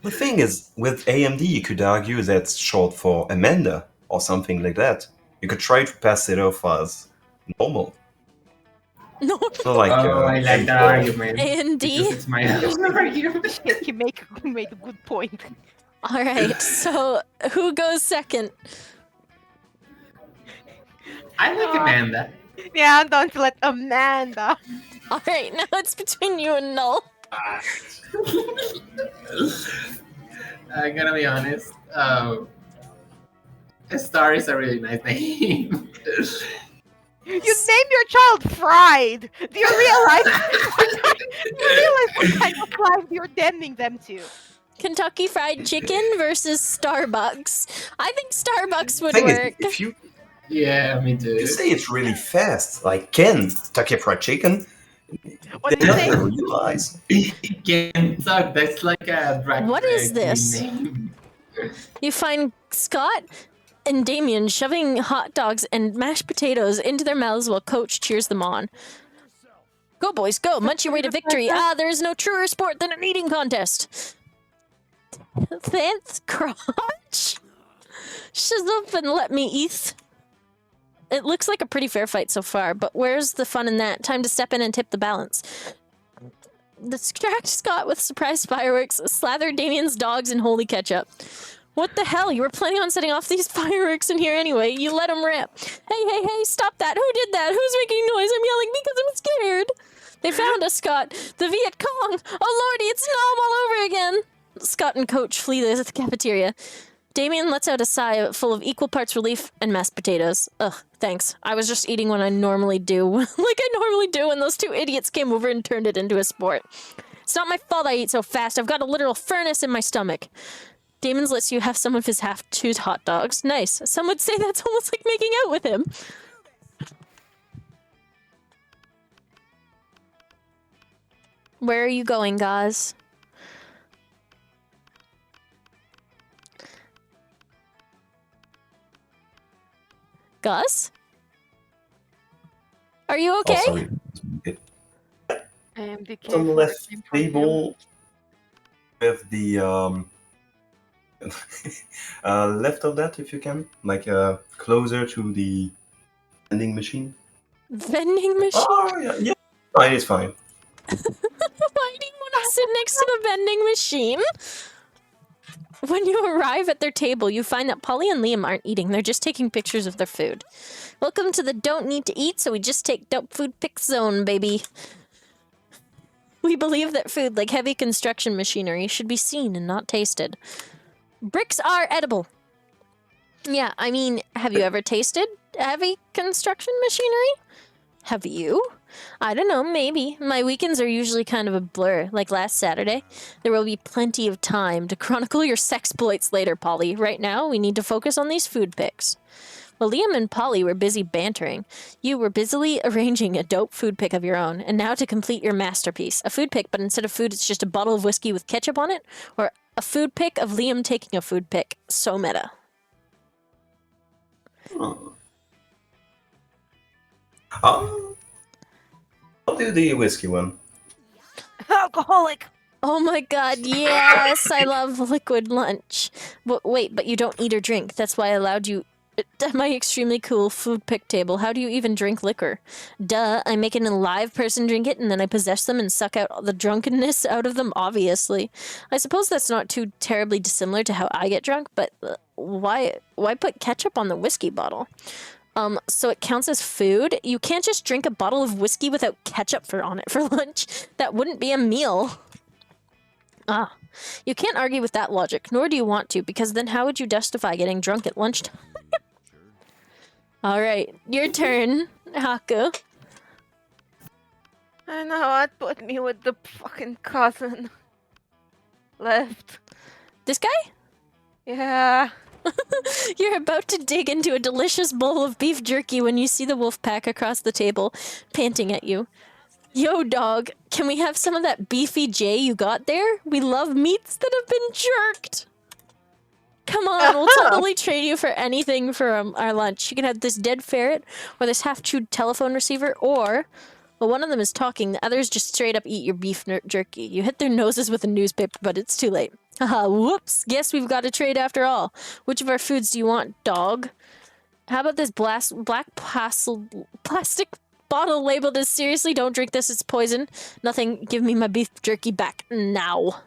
[SPEAKER 4] The thing is, with AMD, you could argue that's short for Amanda or something like that. You could try to pass it off as normal.
[SPEAKER 1] No.
[SPEAKER 4] So like,
[SPEAKER 3] I like that argument.
[SPEAKER 1] And D?
[SPEAKER 3] Because it's my own argument.
[SPEAKER 2] You made a good point.
[SPEAKER 1] All right, so who goes second?
[SPEAKER 3] I like Amanda.
[SPEAKER 2] Yeah, don't let Amanda.
[SPEAKER 1] All right, now it's between you and Null.
[SPEAKER 3] I'm gonna be honest. Star is a really nice name.
[SPEAKER 2] You named your child Fried. Do you realize? What kind of life you're damning them to?
[SPEAKER 1] Kentucky Fried Chicken versus Starbucks. I think Starbucks would
[SPEAKER 4] thing
[SPEAKER 1] work.
[SPEAKER 4] is, if you
[SPEAKER 3] Yeah, me too.
[SPEAKER 4] you say it's really fast, like Kentucky Fried Chicken,
[SPEAKER 2] What
[SPEAKER 4] they
[SPEAKER 2] do you say?
[SPEAKER 4] never realize.
[SPEAKER 3] Kentucky, that's like a drag
[SPEAKER 1] What is
[SPEAKER 3] queen
[SPEAKER 1] this?
[SPEAKER 3] name.
[SPEAKER 1] You find Scott and Damien shoving hot dogs and mashed potatoes into their mouths while Coach cheers them on. Go, boys, go. Munch your way to victory. There is no truer sport than an eating contest. 10th crotch? Shut up and let me eat. It looks like a pretty fair fight so far, but where's the fun in that? Time to step in and tip the balance. Distract Scott with surprise fireworks, slather Damien's dogs in holy ketchup. What the hell? You were planning on setting off these fireworks in here anyway. You let them rip. Hey, stop that. Who did that? Who's making noise? I'm yelling because I'm scared. They found us, Scott. The Viet Cong. Oh, lordy, it's Nom all over again. Scott and Coach flee the cafeteria. Damien lets out a sigh full of equal parts relief and mashed potatoes. Ugh, thanks. I was just eating what I normally do. Like I normally do when those two idiots came over and turned it into a sport. It's not my fault I eat so fast. I've got a literal furnace in my stomach. Damon lets you have some of his half-chewed hot dogs. Nice. Some would say that's almost like making out with him. Where are you going, guys? Gus? Are you okay?
[SPEAKER 4] Oh, sorry.
[SPEAKER 2] I am the
[SPEAKER 4] On the left table with the left of that, if you can, like closer to the vending machine.
[SPEAKER 1] Vending machine?
[SPEAKER 4] Oh yeah, yeah. Fine, it's fine.
[SPEAKER 1] Why do you want to sit next to the vending machine? When you arrive at their table, you find that Polly and Liam aren't eating. They're just taking pictures of their food. Welcome to the Don't Need to Eat, so we just take dope food pic zone, baby. We believe that food, like heavy construction machinery, should be seen and not tasted. Bricks are edible. Yeah, I mean, have you ever tasted heavy construction machinery? Have you? I don't know, maybe. My weekends are usually kind of a blur, like last Saturday. There will be plenty of time to chronicle your sexploits later, Polly. Right now, we need to focus on these food pics. While Liam and Polly were busy bantering, you were busily arranging a dope food pic of your own, and now to complete your masterpiece. A food pic, but instead of food, it's just a bottle of whiskey with ketchup on it, or a food pic of Liam taking a food pic. So meta.
[SPEAKER 4] I'll do the whiskey one.
[SPEAKER 2] Alcoholic.
[SPEAKER 1] Oh my god, yes! I love liquid lunch. Wait, but you don't eat or drink. That's why I allowed you at my extremely cool food pic table. How do you even drink liquor? Duh, I make an alive person drink it and then I possess them and suck out the drunkenness out of them, obviously. I suppose that's not too terribly dissimilar to how I get drunk, but why put ketchup on the whiskey bottle? So it counts as food? You can't just drink a bottle of whiskey without ketchup on it for lunch. That wouldn't be a meal. Ah, you can't argue with that logic, nor do you want to, because then how would you justify getting drunk at lunchtime? Alright, your turn, Haku.
[SPEAKER 2] I know what put me with the fucking cousin. Left.
[SPEAKER 1] This guy?
[SPEAKER 2] Yeah.
[SPEAKER 1] You're about to dig into a delicious bowl of beef jerky when you see the wolf pack across the table, panting at you. Yo, dog, can we have some of that beefy J you got there? We love meats that have been jerked. Come on, we'll totally trade you for anything for our lunch. You can have this dead ferret, or this half-chewed telephone receiver, or... Well, one of them is talking, the others just straight up eat your beef jerky. You hit their noses with a newspaper, but it's too late. Haha, whoops, guess we've got a trade after all. Which of our foods do you want, dog? How about this black plastic bottle labeled as seriously don't drink this, it's poison. Nothing, give me my beef jerky back now.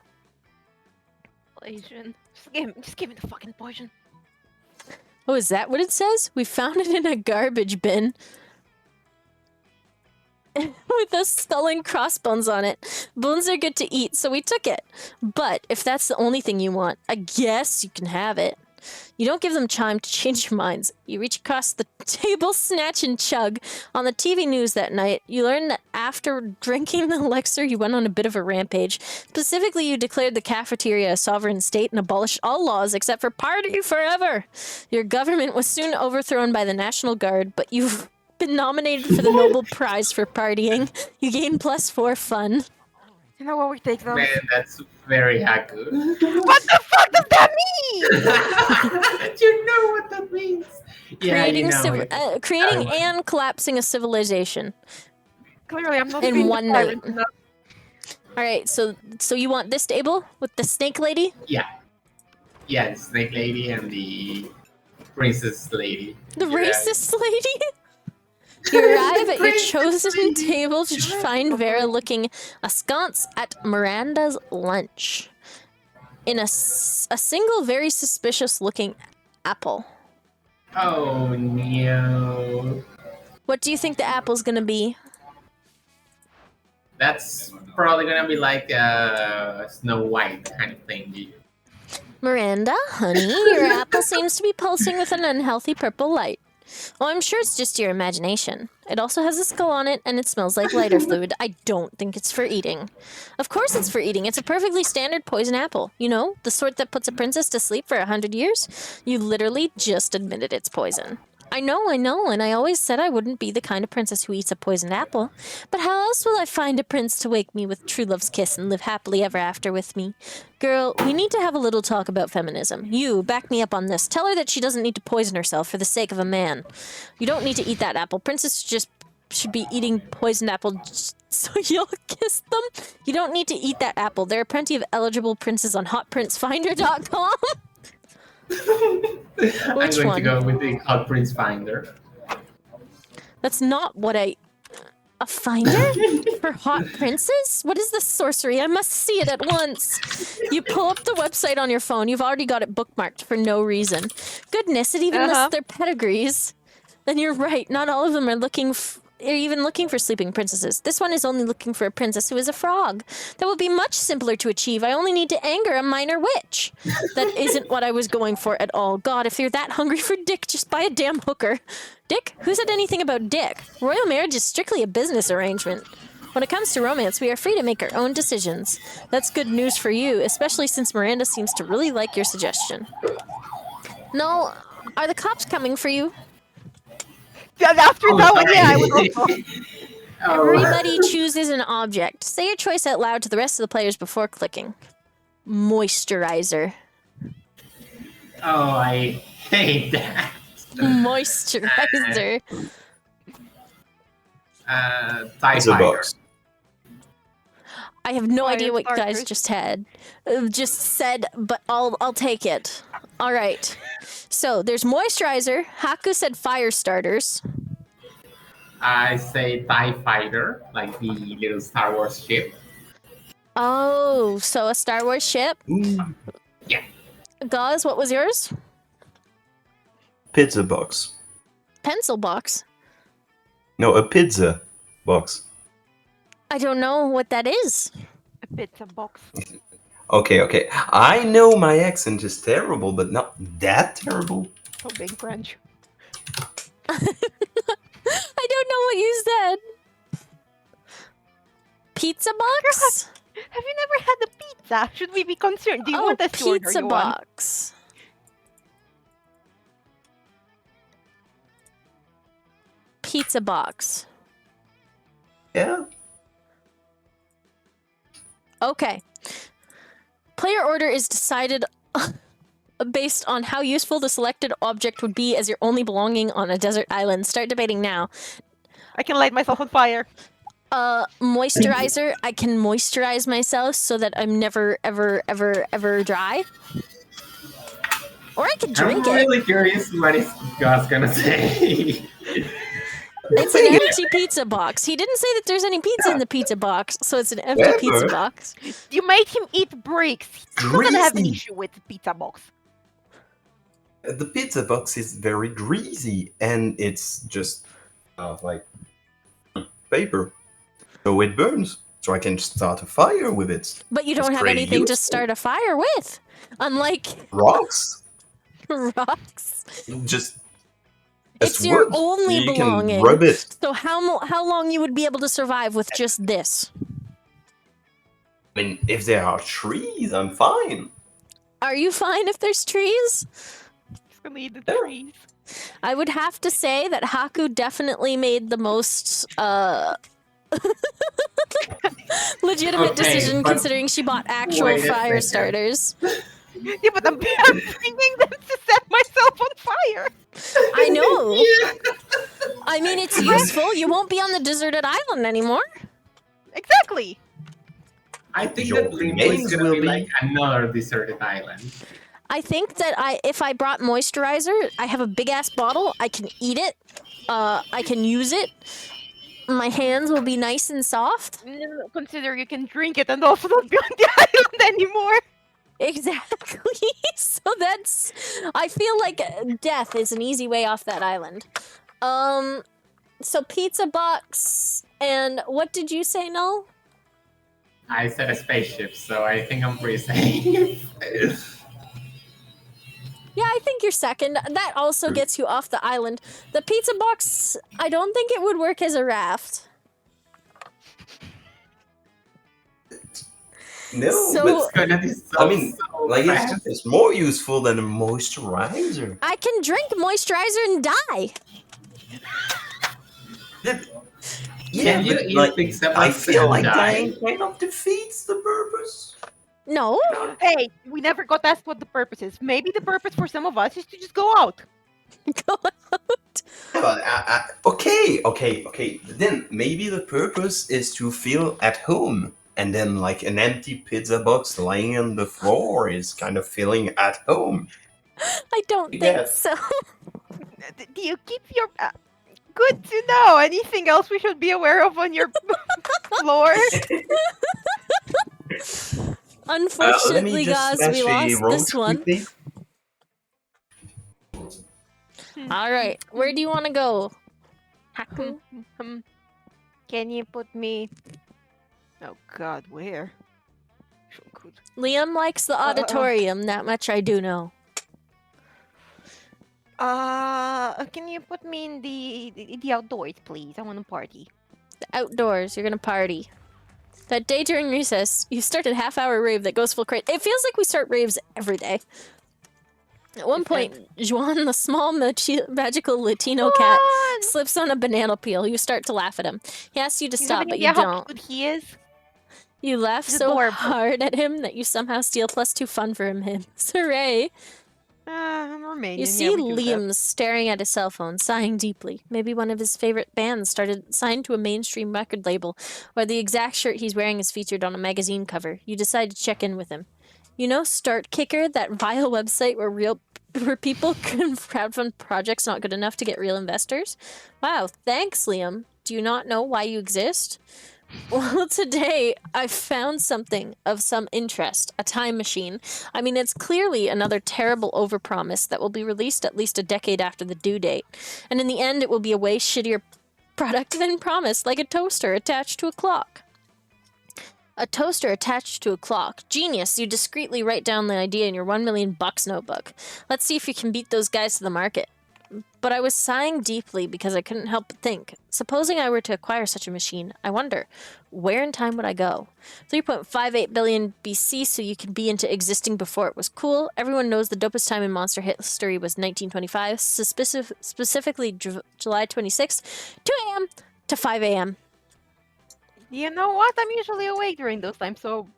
[SPEAKER 2] Poison. Just give me the fucking poison.
[SPEAKER 1] Oh, is that what it says? We found it in a garbage bin. With a skull and crossbones on it. Bones are good to eat, so we took it. But if that's the only thing you want, I guess you can have it. You don't give them time to change your minds. You reach across the table, snatch and chug. On the TV news that night, you learned that after drinking the elixir, you went on a bit of a rampage. Specifically, you declared the cafeteria a sovereign state and abolished all laws except for party forever. Your government was soon overthrown by the National Guard, but you've been nominated for the Nobel Prize for partying. You gain +4 fun.
[SPEAKER 2] You know what we take those?
[SPEAKER 3] Man, that's very Haku.
[SPEAKER 2] What the fuck does that mean?
[SPEAKER 3] You know what that means. Yeah,
[SPEAKER 1] Creating,
[SPEAKER 3] you know
[SPEAKER 1] creating and collapsing a civilization.
[SPEAKER 2] Clearly, I'm not
[SPEAKER 1] In
[SPEAKER 2] being
[SPEAKER 1] one night.
[SPEAKER 2] silent enough.
[SPEAKER 1] All right, so you want this table with the snake lady?
[SPEAKER 3] Yeah. Yeah, the snake lady and the princess lady.
[SPEAKER 1] The
[SPEAKER 3] Yeah.
[SPEAKER 1] racist lady? You arrive at your chosen table to find Vera looking askance at Miranda's lunch. In a single very suspicious-looking apple.
[SPEAKER 3] Oh no.
[SPEAKER 1] What do you think the apple's gonna be?
[SPEAKER 3] That's probably gonna be like a Snow White kind of thing.
[SPEAKER 1] Miranda, honey, your apple seems to be pulsing with an unhealthy purple light. Oh, I'm sure it's just your imagination. It also has a skull on it, and it smells like lighter fluid. I don't think it's for eating. Of course it's for eating. It's a perfectly standard poison apple. You know, the sort that puts a princess to sleep for 100 years? You literally just admitted it's poison. I know, and I always said I wouldn't be the kind of princess who eats a poisoned apple. But how else will I find a prince to wake me with true love's kiss and live happily ever after with me? Girl, we need to have a little talk about feminism. You, back me up on this. Tell her that she doesn't need to poison herself for the sake of a man. You don't need to eat that apple. Princesses just should be eating poisoned apple so you'll kiss them. You don't need to eat that apple. There are plenty of eligible princes on hotprincefinder.com.
[SPEAKER 3] I'm
[SPEAKER 1] Which
[SPEAKER 3] going
[SPEAKER 1] one?
[SPEAKER 3] to go with the Hot Prince Finder.
[SPEAKER 1] That's not what I... A finder? For hot princes? What is this sorcery? I must see it at once. You pull up the website on your phone. You've already got it bookmarked for no reason. Goodness, it even lists their pedigrees. Then you're right. Not all of them are even looking for sleeping princesses. This one is only looking for a princess who is a frog. That would be much simpler to achieve. I only need to anger a minor witch. That isn't what I was going for at all. God, if you're that hungry for dick, just buy a damn hooker. Dick? Who said anything about dick? Royal marriage is strictly a business arrangement. When it comes to romance, we are free to make our own decisions. That's good news for you, especially since Miranda seems to really like your suggestion. No, are the cops coming for you?
[SPEAKER 2] Yeah, after that one, yeah, I would also.
[SPEAKER 1] Everybody chooses an object. Say your choice out loud to the rest of the players before clicking. Moisturizer.
[SPEAKER 3] Oh, I hate that.
[SPEAKER 1] Moisturizer.
[SPEAKER 3] TIE
[SPEAKER 4] It's a
[SPEAKER 3] Fighter.
[SPEAKER 4] box.
[SPEAKER 1] I have no
[SPEAKER 2] Fire
[SPEAKER 1] idea what you guys
[SPEAKER 2] starters.
[SPEAKER 1] just had. Just said, but I'll take it. All right. So there's moisturizer. Haku said fire starters.
[SPEAKER 3] I say TIE Fighter, like the little Star Wars ship.
[SPEAKER 1] Oh, so a Star Wars ship.
[SPEAKER 4] Ooh.
[SPEAKER 1] Gauze, what was yours?
[SPEAKER 4] Pizza box.
[SPEAKER 1] Pencil box.
[SPEAKER 4] No, a pizza box.
[SPEAKER 1] I don't know what that is.
[SPEAKER 2] A pizza box.
[SPEAKER 4] Okay. I know my accent is terrible, but not that terrible.
[SPEAKER 2] So big French.
[SPEAKER 1] I don't know what you said. Pizza box?
[SPEAKER 2] Have you never had a pizza? Should we be concerned? Do you
[SPEAKER 1] Oh,
[SPEAKER 2] want us to order
[SPEAKER 1] pizza
[SPEAKER 2] you one?
[SPEAKER 1] box. Pizza box.
[SPEAKER 4] Yeah.
[SPEAKER 1] Okay. Player order is decided based on how useful the selected object would be as your only belonging on a desert island. Start debating now.
[SPEAKER 2] I can light myself on fire.
[SPEAKER 1] Moisturizer. I can moisturize myself so that I'm never, ever dry. Or I could drink
[SPEAKER 3] I'm
[SPEAKER 1] it.
[SPEAKER 3] really curious what is Gus gonna say.
[SPEAKER 1] It's an empty pizza box. He didn't say that there's any pizza in the pizza box, so it's an empty pizza
[SPEAKER 4] Whatever.
[SPEAKER 1] box.
[SPEAKER 2] You made him eat bricks. He's not gonna have an
[SPEAKER 4] Greasy.
[SPEAKER 2] issue with the pizza box.
[SPEAKER 4] The pizza box is very greasy, and it's just like paper, so it burns. So I can start a fire with it.
[SPEAKER 1] But you
[SPEAKER 4] It's
[SPEAKER 1] don't have
[SPEAKER 4] pretty
[SPEAKER 1] anything to
[SPEAKER 4] useful.
[SPEAKER 1] start a fire with. Unlike
[SPEAKER 4] Rocks,
[SPEAKER 1] rocks.
[SPEAKER 4] just
[SPEAKER 1] It's your
[SPEAKER 4] wood.
[SPEAKER 1] only
[SPEAKER 4] you
[SPEAKER 1] belonging.
[SPEAKER 4] can rub it.
[SPEAKER 1] So how long you would be able to survive with just this?
[SPEAKER 4] I mean, if there are trees, I'm fine.
[SPEAKER 1] Are you fine if there's trees?
[SPEAKER 2] He's gonna eat the
[SPEAKER 4] Yeah.
[SPEAKER 2] trees.
[SPEAKER 1] I would have to say that Haku definitely made the most legitimate
[SPEAKER 3] Okay,
[SPEAKER 1] decision
[SPEAKER 3] but
[SPEAKER 1] considering she bought actual
[SPEAKER 3] wait a
[SPEAKER 1] fire
[SPEAKER 3] second.
[SPEAKER 1] starters.
[SPEAKER 2] Yeah, but I'm bringing them to set myself on fire.
[SPEAKER 1] I know. I mean, it's useful. You won't be on the deserted island anymore.
[SPEAKER 2] Exactly.
[SPEAKER 3] I think
[SPEAKER 4] Your
[SPEAKER 3] that Limbo is
[SPEAKER 4] remains
[SPEAKER 3] gonna
[SPEAKER 4] will
[SPEAKER 3] be
[SPEAKER 4] be-
[SPEAKER 3] like another deserted island.
[SPEAKER 1] I think that if I brought moisturizer, I have a big ass bottle. I can eat it. I can use it. My hands will be nice and soft.
[SPEAKER 2] No, consider you can drink it and also not be on the island anymore.
[SPEAKER 1] Exactly. So that's. I feel like death is an easy way off that island. So pizza box and what did you say, Null?
[SPEAKER 3] I said a spaceship, so I think I'm pretty safe.
[SPEAKER 1] Yeah, I think you're second. That also gets you off the island. The pizza box, I don't think it would work as a raft.
[SPEAKER 4] No,
[SPEAKER 1] So-
[SPEAKER 3] It's
[SPEAKER 4] but
[SPEAKER 3] gonna dissolve
[SPEAKER 4] I mean,
[SPEAKER 3] so
[SPEAKER 4] like
[SPEAKER 3] fast.
[SPEAKER 4] it's more useful than a moisturizer.
[SPEAKER 1] I can drink moisturizer and die.
[SPEAKER 4] Yeah,
[SPEAKER 3] Can you
[SPEAKER 4] but
[SPEAKER 3] eat
[SPEAKER 4] like
[SPEAKER 3] Big
[SPEAKER 4] I
[SPEAKER 3] Sabbaths
[SPEAKER 4] feel
[SPEAKER 3] and
[SPEAKER 4] like
[SPEAKER 3] die?
[SPEAKER 4] dying kind of defeats the purpose.
[SPEAKER 1] No.
[SPEAKER 2] Hey, we never got asked what the purpose is. Maybe the purpose for some of us is to just go out.
[SPEAKER 1] Go out.
[SPEAKER 4] But okay. Then maybe the purpose is to feel at home, and then like an empty pizza box lying on the floor is kind of feeling at home.
[SPEAKER 1] I don't think
[SPEAKER 4] Yeah.
[SPEAKER 1] so.
[SPEAKER 2] Do you keep your... good to know. Anything else we should be aware of on your floor?
[SPEAKER 4] Let
[SPEAKER 1] Unfortunately,
[SPEAKER 4] me just
[SPEAKER 1] guys,
[SPEAKER 4] smash
[SPEAKER 1] we
[SPEAKER 4] a
[SPEAKER 1] lost
[SPEAKER 4] roach
[SPEAKER 1] this one.
[SPEAKER 4] quickly.
[SPEAKER 1] All right, where do you want to go? Haku?
[SPEAKER 2] Can you put me... Oh god, where? Sure could.
[SPEAKER 1] Liam likes the auditorium, that much I do know.
[SPEAKER 2] Can you put me in the outdoors, please? I want to party.
[SPEAKER 1] Outdoors, you're gonna party. That day during recess, you start a half-hour rave that goes full crazy. It feels like we start raves every day. At one point, Juan, the small magical Latino cat, slips on a banana peel. You start to laugh at him. He asks you to
[SPEAKER 2] You have
[SPEAKER 1] stop,
[SPEAKER 2] any
[SPEAKER 1] but
[SPEAKER 2] idea
[SPEAKER 1] you
[SPEAKER 2] how
[SPEAKER 1] don't.
[SPEAKER 2] cute he is?
[SPEAKER 1] You laugh
[SPEAKER 2] He's
[SPEAKER 1] so
[SPEAKER 2] adorable.
[SPEAKER 1] hard at him that you somehow steal +2 fun for him. Hooray!
[SPEAKER 2] I'm Romanian.
[SPEAKER 1] You
[SPEAKER 2] yeah,
[SPEAKER 1] see
[SPEAKER 2] we do that.
[SPEAKER 1] Liam staring at his cell phone, sighing deeply. Maybe one of his favorite bands started signed to a mainstream record label, or the exact shirt he's wearing is featured on a magazine cover. You decide to check in with him. You know Start Kicker, that vile website where people can crowdfund projects not good enough to get real investors? Wow, thanks, Liam. Do you not know why you exist? Well, today I found something of some interest, a time machine. I mean, it's clearly another terrible overpromise that will be released at least a decade after the due date. And in the end, it will be a way shittier product than promised, like a toaster attached to a clock. A toaster attached to a clock. Genius, you discreetly write down the idea in your $1 million notebook. Let's see if you can beat those guys to the market. But I was sighing deeply because I couldn't help but think. Supposing I were to acquire such a machine, I wonder, where in time would I go? 3.58 billion BC, so you can be into existing before it was cool. Everyone knows the dopest time in monster history was 1925, specifically July 26th, 2 a.m. to 5 a.m.
[SPEAKER 2] You know what? I'm usually awake during those times, so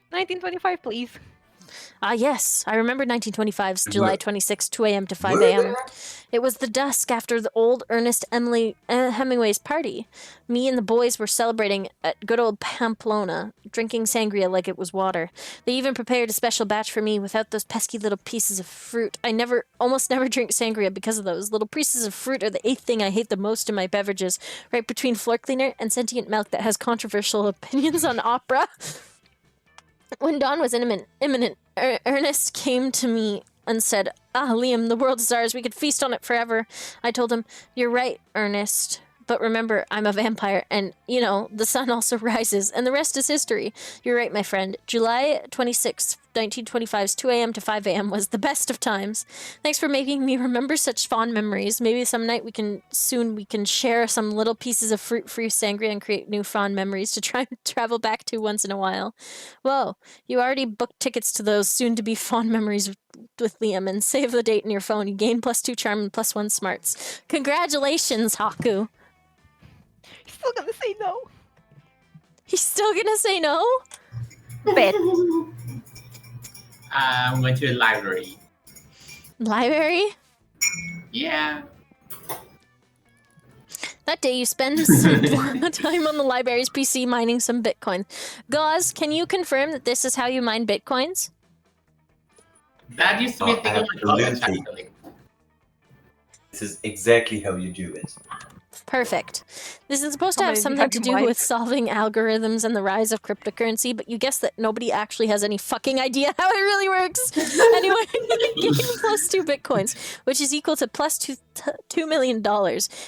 [SPEAKER 2] 1925, please.
[SPEAKER 1] Ah, yes, I remember 1925's July 26th, 2 a.m. to 5
[SPEAKER 4] Were
[SPEAKER 1] a.m.
[SPEAKER 4] there?
[SPEAKER 1] It was the dusk after the old Ernest Hemingway's party. Me and the boys were celebrating at good old Pamplona, drinking sangria like it was water. They even prepared a special batch for me without those pesky little pieces of fruit. I almost never drink sangria because of those. Little pieces of fruit are the 8th thing I hate the most in my beverages, right between floor cleaner and sentient milk that has controversial opinions on opera. When dawn was imminent, Ernest came to me and said, "Ah, Liam, the world is ours. We could feast on it forever." I told him, "You're right, Ernest. But remember, I'm a vampire, and, the sun also rises, and the rest is history." You're right, my friend. July 26th, 1925's 2 a.m. to 5 a.m. was the best of times. Thanks for making me remember such fond memories. Maybe some night we can share some little pieces of fruit-free sangria and create new fond memories to try and travel back to once in a while. Whoa, you already booked tickets to those soon-to-be fond memories with Liam, and save the date in your phone. You gain +2 charm and +1 smarts. Congratulations, Haku.
[SPEAKER 2] He's still gonna say no.
[SPEAKER 1] He's still gonna say no?
[SPEAKER 2] Bet.
[SPEAKER 3] Went to the library.
[SPEAKER 1] Library?
[SPEAKER 3] Yeah.
[SPEAKER 1] That day you spend some time on the library's PC mining some bitcoins. Gauze, can you confirm that this is how you mine bitcoins?
[SPEAKER 3] That used to be a thing in my college,
[SPEAKER 4] absolutely.
[SPEAKER 3] actually.
[SPEAKER 4] This is exactly how you do it.
[SPEAKER 1] Perfect. This is supposed to
[SPEAKER 2] How
[SPEAKER 1] have
[SPEAKER 2] many
[SPEAKER 1] something
[SPEAKER 2] have
[SPEAKER 1] to
[SPEAKER 2] you
[SPEAKER 1] do
[SPEAKER 2] mined?
[SPEAKER 1] with solving algorithms and the rise of cryptocurrency, but you guess that nobody actually has any fucking idea how it really works. Anyway, gain +2 bitcoins, which is equal to $2 million,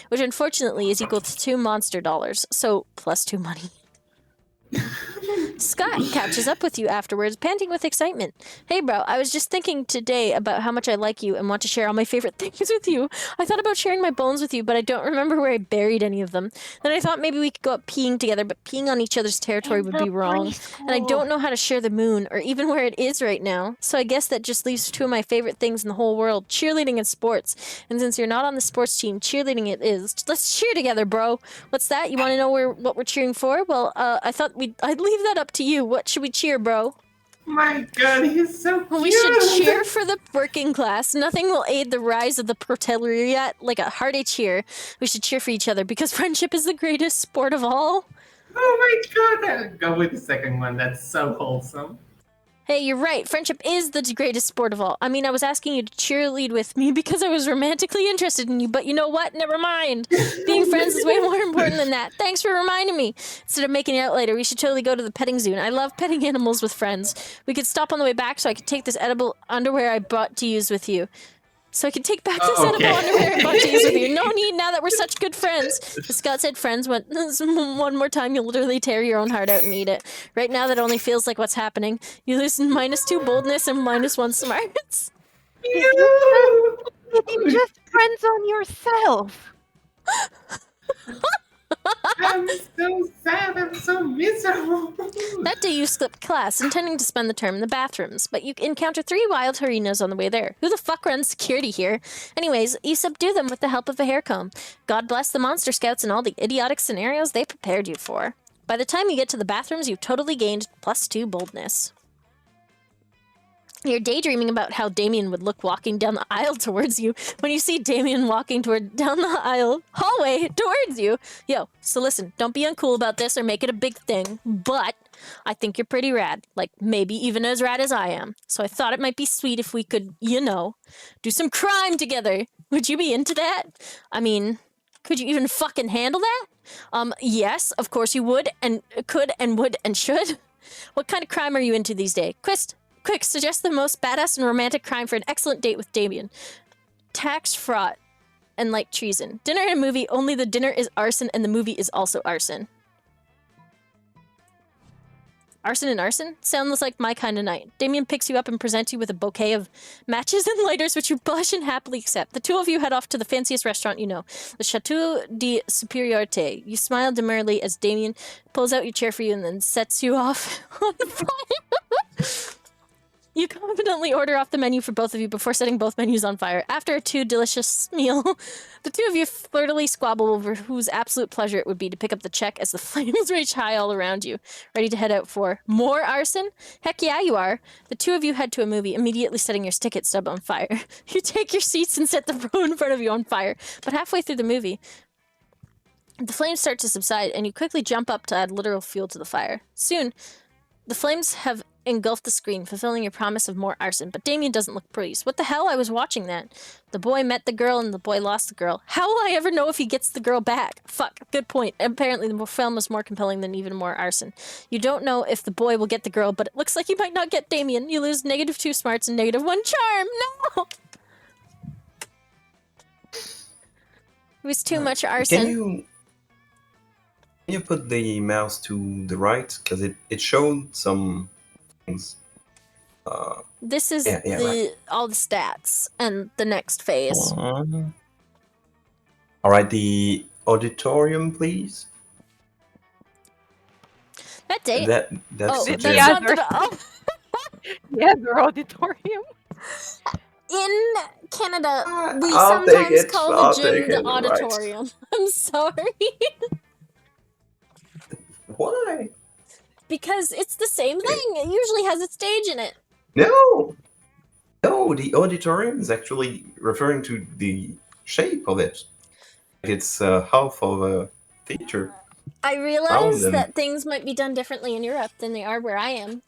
[SPEAKER 1] which unfortunately is equal to 2 monster dollars. So +2 money. Scott catches up with you afterwards, panting with excitement. Hey bro, I was just thinking today about how much I like you and want to share all my favorite things with you. I thought about sharing my bones with you, but I don't remember where I buried any of them. Then I thought maybe we could go up peeing together, but peeing on each other's territory would be wrong. And I don't know how to share the moon, or even where it is right now. So I guess that just leaves two of my favorite things in the whole world, cheerleading and sports. And since you're not on the sports team, cheerleading it is. Let's cheer together, bro. What's that? You want to know what we're cheering for? Well, I thought I'd leave that up to you. What should we cheer, bro?
[SPEAKER 3] My God, he's so cute.
[SPEAKER 1] We should cheer for the working class. Nothing will aid the rise of the proletariat like a hearty cheer. We should cheer for each other because friendship is the greatest sport of all.
[SPEAKER 3] Oh my God, I'll go with the second one. That's so wholesome.
[SPEAKER 1] Hey, you're right. Friendship is the greatest sport of all. I mean, I was asking you to cheerlead with me because I was romantically interested in you, but you know what? Never mind. Being friends is way more important than that. Thanks for reminding me. Instead of making it out later, we should totally go to the petting zoo. I love petting animals with friends. We could stop on the way back so I could take this edible underwear I bought to use with you. So I can take back this edible underwear I bought to use with you. No need now that we're such good friends. As Scott said friends, one more time you'll literally tear your own heart out and eat it. Right now that only feels like what's happening. You lose -2 boldness and -1 smarts.
[SPEAKER 2] You're just friends on yourself.
[SPEAKER 3] I'm so sad. I'm so miserable.
[SPEAKER 1] That day you skipped class, intending to spend the term in the bathrooms, but you encounter 3 wild hyenas on the way there. Who the fuck runs security here? Anyways, you subdue them with the help of a hair comb. God bless the Monster Scouts and all the idiotic scenarios they prepared you for. By the time you get to the bathrooms, you've totally gained +2 boldness. You're daydreaming about how Damien would look walking down the aisle towards you when you see Damien walking down the aisle hallway towards you. Yo, so listen, don't be uncool about this or make it a big thing, but I think you're pretty rad. Like, maybe even as rad as I am. So I thought it might be sweet if we could, you know, do some crime together. Would you be into that? I mean, could you even fucking handle that? Yes, of course you would and could and would and should. What kind of crime are you into these days? Quick, suggest the most badass and romantic crime for an excellent date with Damien. Tax fraud and like treason. Dinner and a movie, only the dinner is arson and the movie is also arson. Arson and arson? Sounds like my kind of night. Damien picks you up and presents you with a bouquet of matches and lighters, which you blush and happily accept. The two of you head off to the fanciest restaurant you know, the Chateau de Superiorité. You smile demurely as Damien pulls out your chair for you and then sets you off on fire. You confidently order off the menu for both of you before setting both menus on fire. After a 2 delicious meal, the two of you flirtily squabble over whose absolute pleasure it would be to pick up the check as the flames reach high all around you, ready to head out for more arson? Heck yeah, you are. The two of you head to a movie, immediately setting your ticket stub on fire. You take your seats and set the row in front of you on fire, but halfway through the movie, the flames start to subside, and you quickly jump up to add literal fuel to the fire. Soon, the flames have engulfed the screen, fulfilling your promise of more arson, but Damien doesn't look pleased. What the hell? I was watching that. The boy met the girl and the boy lost the girl. How will I ever know if he gets the girl back? Fuck, good point. Apparently the film was more compelling than even more arson. You don't know if the boy will get the girl, but it looks like you might not get Damien. You lose -2 smarts and -1 charm. No! It was too much arson.
[SPEAKER 4] Can you put the mouse to the right? Because it showed some things.
[SPEAKER 1] This is
[SPEAKER 4] right.
[SPEAKER 1] all the stats and the next phase.
[SPEAKER 4] All right, the auditorium, please.
[SPEAKER 1] That day.
[SPEAKER 4] That's
[SPEAKER 1] that's
[SPEAKER 4] the
[SPEAKER 1] not the. Oh.
[SPEAKER 2] Yeah, the auditorium.
[SPEAKER 1] In Canada, we
[SPEAKER 4] I'll
[SPEAKER 1] sometimes
[SPEAKER 4] take it.
[SPEAKER 1] call
[SPEAKER 4] I'll
[SPEAKER 1] the gym
[SPEAKER 4] take
[SPEAKER 1] the
[SPEAKER 4] it,
[SPEAKER 1] auditorium.
[SPEAKER 4] right.
[SPEAKER 1] I'm sorry.
[SPEAKER 4] Why?
[SPEAKER 1] Because it's the same thing. It usually has a stage in it.
[SPEAKER 4] No, the auditorium is actually referring to the shape of it. It's half of a theater.
[SPEAKER 1] I realize that things might be done differently in Europe than they are where I am.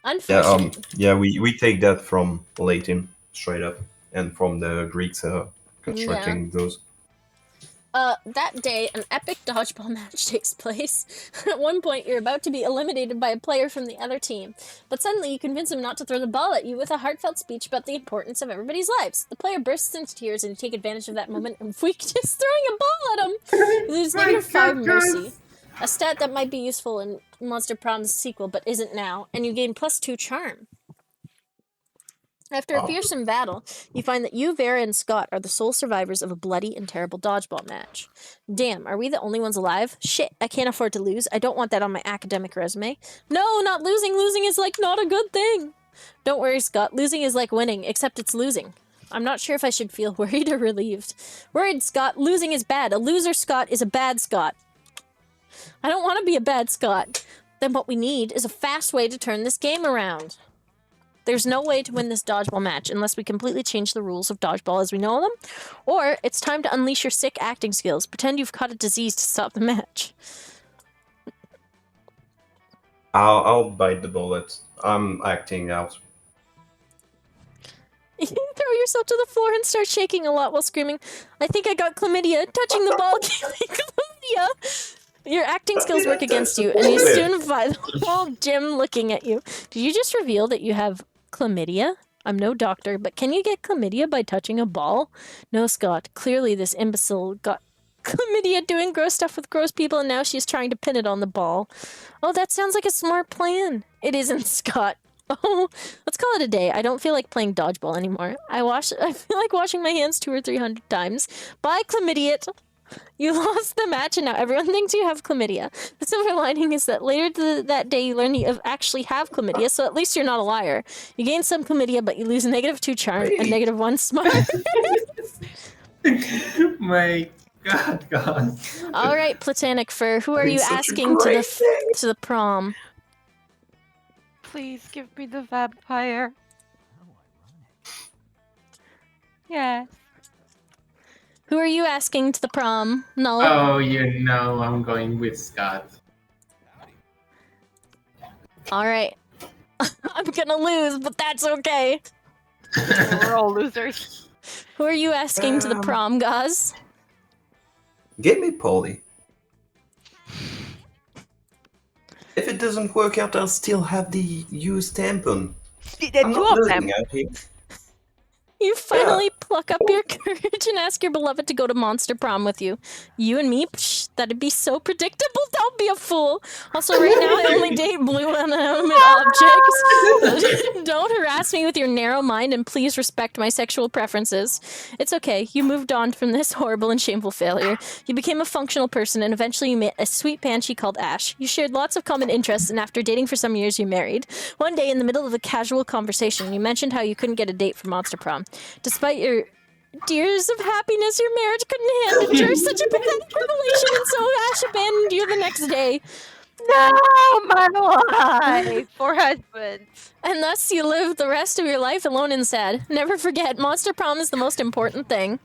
[SPEAKER 1] Unfortunately.
[SPEAKER 4] Yeah, we take that from Latin straight up, and from the Greeks constructing those.
[SPEAKER 1] That day, an epic dodgeball match takes place. At one point, you're about to be eliminated by a player from the other team, but suddenly you convince him not to throw the ball at you with a heartfelt speech about the importance of everybody's lives. The player bursts into tears, and you take advantage of that moment and just throwing a ball at him. You lose -5 mercy. A stat that might be useful in Monster Prom's sequel, but isn't now. And you gain +2 charm. After a
[SPEAKER 4] Oh.
[SPEAKER 1] fearsome battle, you find that you, Vera, and Scott are the sole survivors of a bloody and terrible dodgeball match. Damn, are we the only ones alive? Shit, I can't afford to lose. I don't want that on my academic resume. No, not losing. Losing is like not a good thing. Don't worry, Scott. Losing is like winning, except it's losing. I'm not sure if I should feel worried or relieved. Worried, Scott. Losing is bad. A loser, Scott, is a bad Scott. I don't want to be a bad Scott. Then what we need is a fast way to turn this game around. There's no way to win this dodgeball match unless we completely change the rules of dodgeball as we know them, or it's time to unleash your sick acting skills. Pretend you've caught a disease to stop the match.
[SPEAKER 4] I'll bite the bullet. I'm acting out.
[SPEAKER 1] You throw yourself to the floor and start shaking a lot while screaming, I think I got chlamydia. Touching the ball gave me chlamydia. Your acting skills work against you, and you soon find the whole gym looking at you. Did you just reveal that you have chlamydia? I'm no doctor, but can you get chlamydia by touching a ball? No, Scott. Clearly this imbecile got chlamydia doing gross stuff with gross people, and now she's trying to pin it on the ball. Oh, that sounds like a smart plan. It isn't, Scott. Oh, let's call it a day. I don't feel like playing dodgeball anymore. I feel like washing my hands 200 or 300 times. Bye, chlamydia. You lost the match and now everyone thinks you have chlamydia. The silver lining is that later that day you learn you actually have chlamydia, so at least you're not a liar. You gain some chlamydia, but you lose -2 charm and -1 smart.
[SPEAKER 3] My God.
[SPEAKER 1] All right, Platanic Fur, who are you
[SPEAKER 4] It's such a
[SPEAKER 1] asking
[SPEAKER 4] great
[SPEAKER 1] to the prom?
[SPEAKER 2] Please give me the vampire. Yes.
[SPEAKER 1] Who are you asking to the prom? No.
[SPEAKER 3] Oh, you know I'm going with Scott.
[SPEAKER 1] All right. I'm gonna lose, but that's okay.
[SPEAKER 2] We're all losers.
[SPEAKER 1] Who are you asking to the prom, Gaz?
[SPEAKER 4] Give me Polly. If it doesn't work out, I'll still have the used tampon.
[SPEAKER 2] The
[SPEAKER 4] I'm
[SPEAKER 2] two
[SPEAKER 4] not
[SPEAKER 2] of them.
[SPEAKER 4] losing out here.
[SPEAKER 1] You finally pluck up your courage and ask your beloved to go to Monster Prom with you. You and me? Psh, that'd be so predictable. Don't be a fool. Also, right now, I only date blue inanimate objects. Don't harass me with your narrow mind, and please respect my sexual preferences. It's okay. You moved on from this horrible and shameful failure. You became a functional person, and eventually you met a sweet banshee called Ash. You shared lots of common interests, and after dating for some years, you married. One day, in the middle of a casual conversation, you mentioned how you couldn't get a date for Monster Prom. Despite your tears of happiness, your marriage couldn't handle it. You're such a pathetic revelation, and so Ash abandoned you the next day.
[SPEAKER 2] No, my wife or husband.
[SPEAKER 1] And thus you live the rest of your life alone and sad. Never forget, Monster Prom is the most important thing.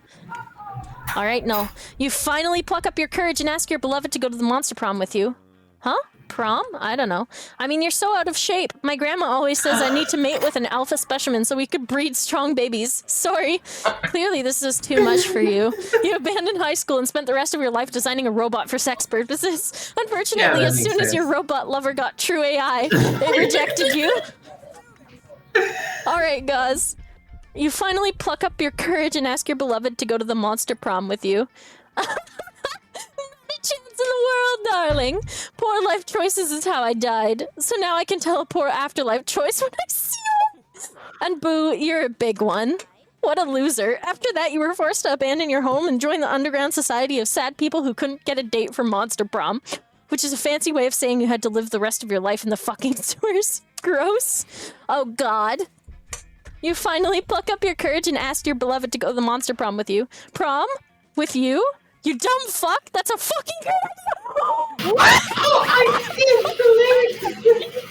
[SPEAKER 1] Alright, no. You finally pluck up your courage and ask your beloved to go to the Monster Prom with you. Huh? Prom? I don't know. I mean, you're so out of shape. My grandma always says I need to mate with an alpha specimen so we could breed strong babies. Sorry. Clearly this is too much for you. You abandoned high school and spent the rest of your life designing a robot for sex purposes. Unfortunately,
[SPEAKER 3] Yeah,
[SPEAKER 1] as
[SPEAKER 3] that
[SPEAKER 1] soon
[SPEAKER 3] makes
[SPEAKER 1] as your
[SPEAKER 3] sense.
[SPEAKER 1] robot lover got true AI, it rejected you. Alright, guys. You finally pluck up your courage and ask your beloved to go to the Monster Prom with you. Not a chance in the world, darling. Poor life choices is how I died. So now I can tell a poor afterlife choice when I see you. And boo, you're a big one. What a loser. After that, you were forced to abandon your home and join the underground society of sad people who couldn't get a date for Monster Prom, which is a fancy way of saying you had to live the rest of your life in the fucking sewers. Gross. Oh, God. You finally pluck up your courage and ask your beloved to go to the Monster Prom with you. Prom? With you? You dumb fuck? That's a fucking good idea. What?
[SPEAKER 3] Oh, I see the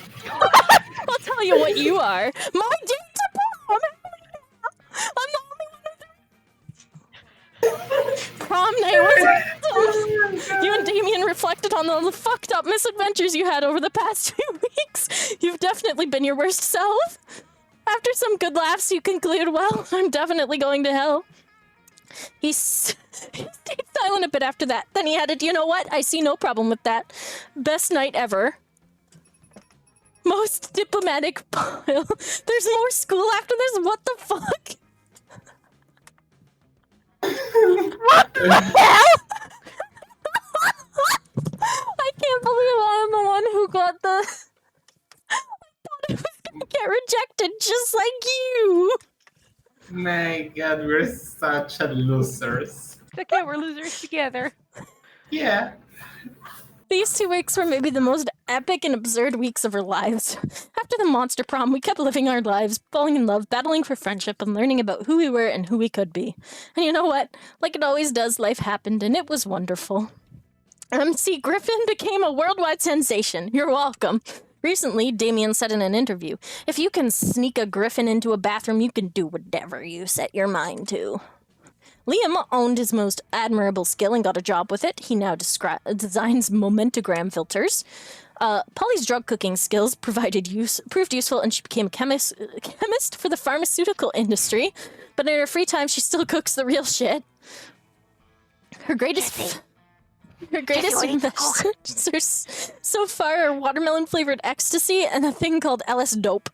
[SPEAKER 1] I'll tell you what you are. My date's a prom. I'm the only one who... Prom night was awesome. You and Damien reflected on the fucked up misadventures you had over the past 2 weeks. You've definitely been your worst self. After some good laughs, you conclude, well, I'm definitely going to hell. He stayed silent a bit after that. Then he added, you know what? I see no problem with that. Best night ever. Most diplomatic pile. There's more school after this? What the fuck? What the hell? I can't
[SPEAKER 3] bunch of losers.
[SPEAKER 2] It's okay, we're losers together.
[SPEAKER 3] Yeah.
[SPEAKER 1] These 2 weeks were maybe the most epic and absurd weeks of our lives. After the Monster Prom, we kept living our lives, falling in love, battling for friendship, and learning about who we were and who we could be. And you know what? Like it always does, life happened, and it was wonderful. MC Griffin became a worldwide sensation. You're welcome. Recently, Damien said in an interview, if you can sneak a griffin into a bathroom, you can do whatever you set your mind to. Liam owned his most admirable skill and got a job with it. He now designs momentogram filters. Polly's drug cooking skills proved useful, and she became a chemist for the pharmaceutical industry. But in her free time, she still cooks the real shit. Her greatest investors so far are watermelon-flavored ecstasy and a thing called LS Dope.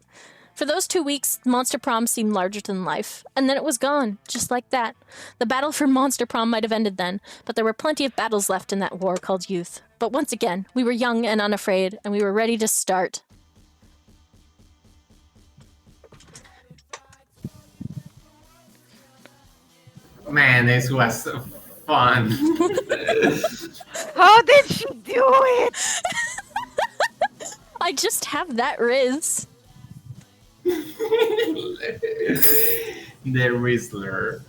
[SPEAKER 1] For those 2 weeks, Monster Prom seemed larger than life, and then it was gone, just like that. The battle for Monster Prom might have ended then, but there were plenty of battles left in that war called youth. But once again, we were young and unafraid, and we were ready to start.
[SPEAKER 3] Man, this was fun.
[SPEAKER 2] How did she do it?
[SPEAKER 1] I just have that Riz.
[SPEAKER 3] The Rizzler.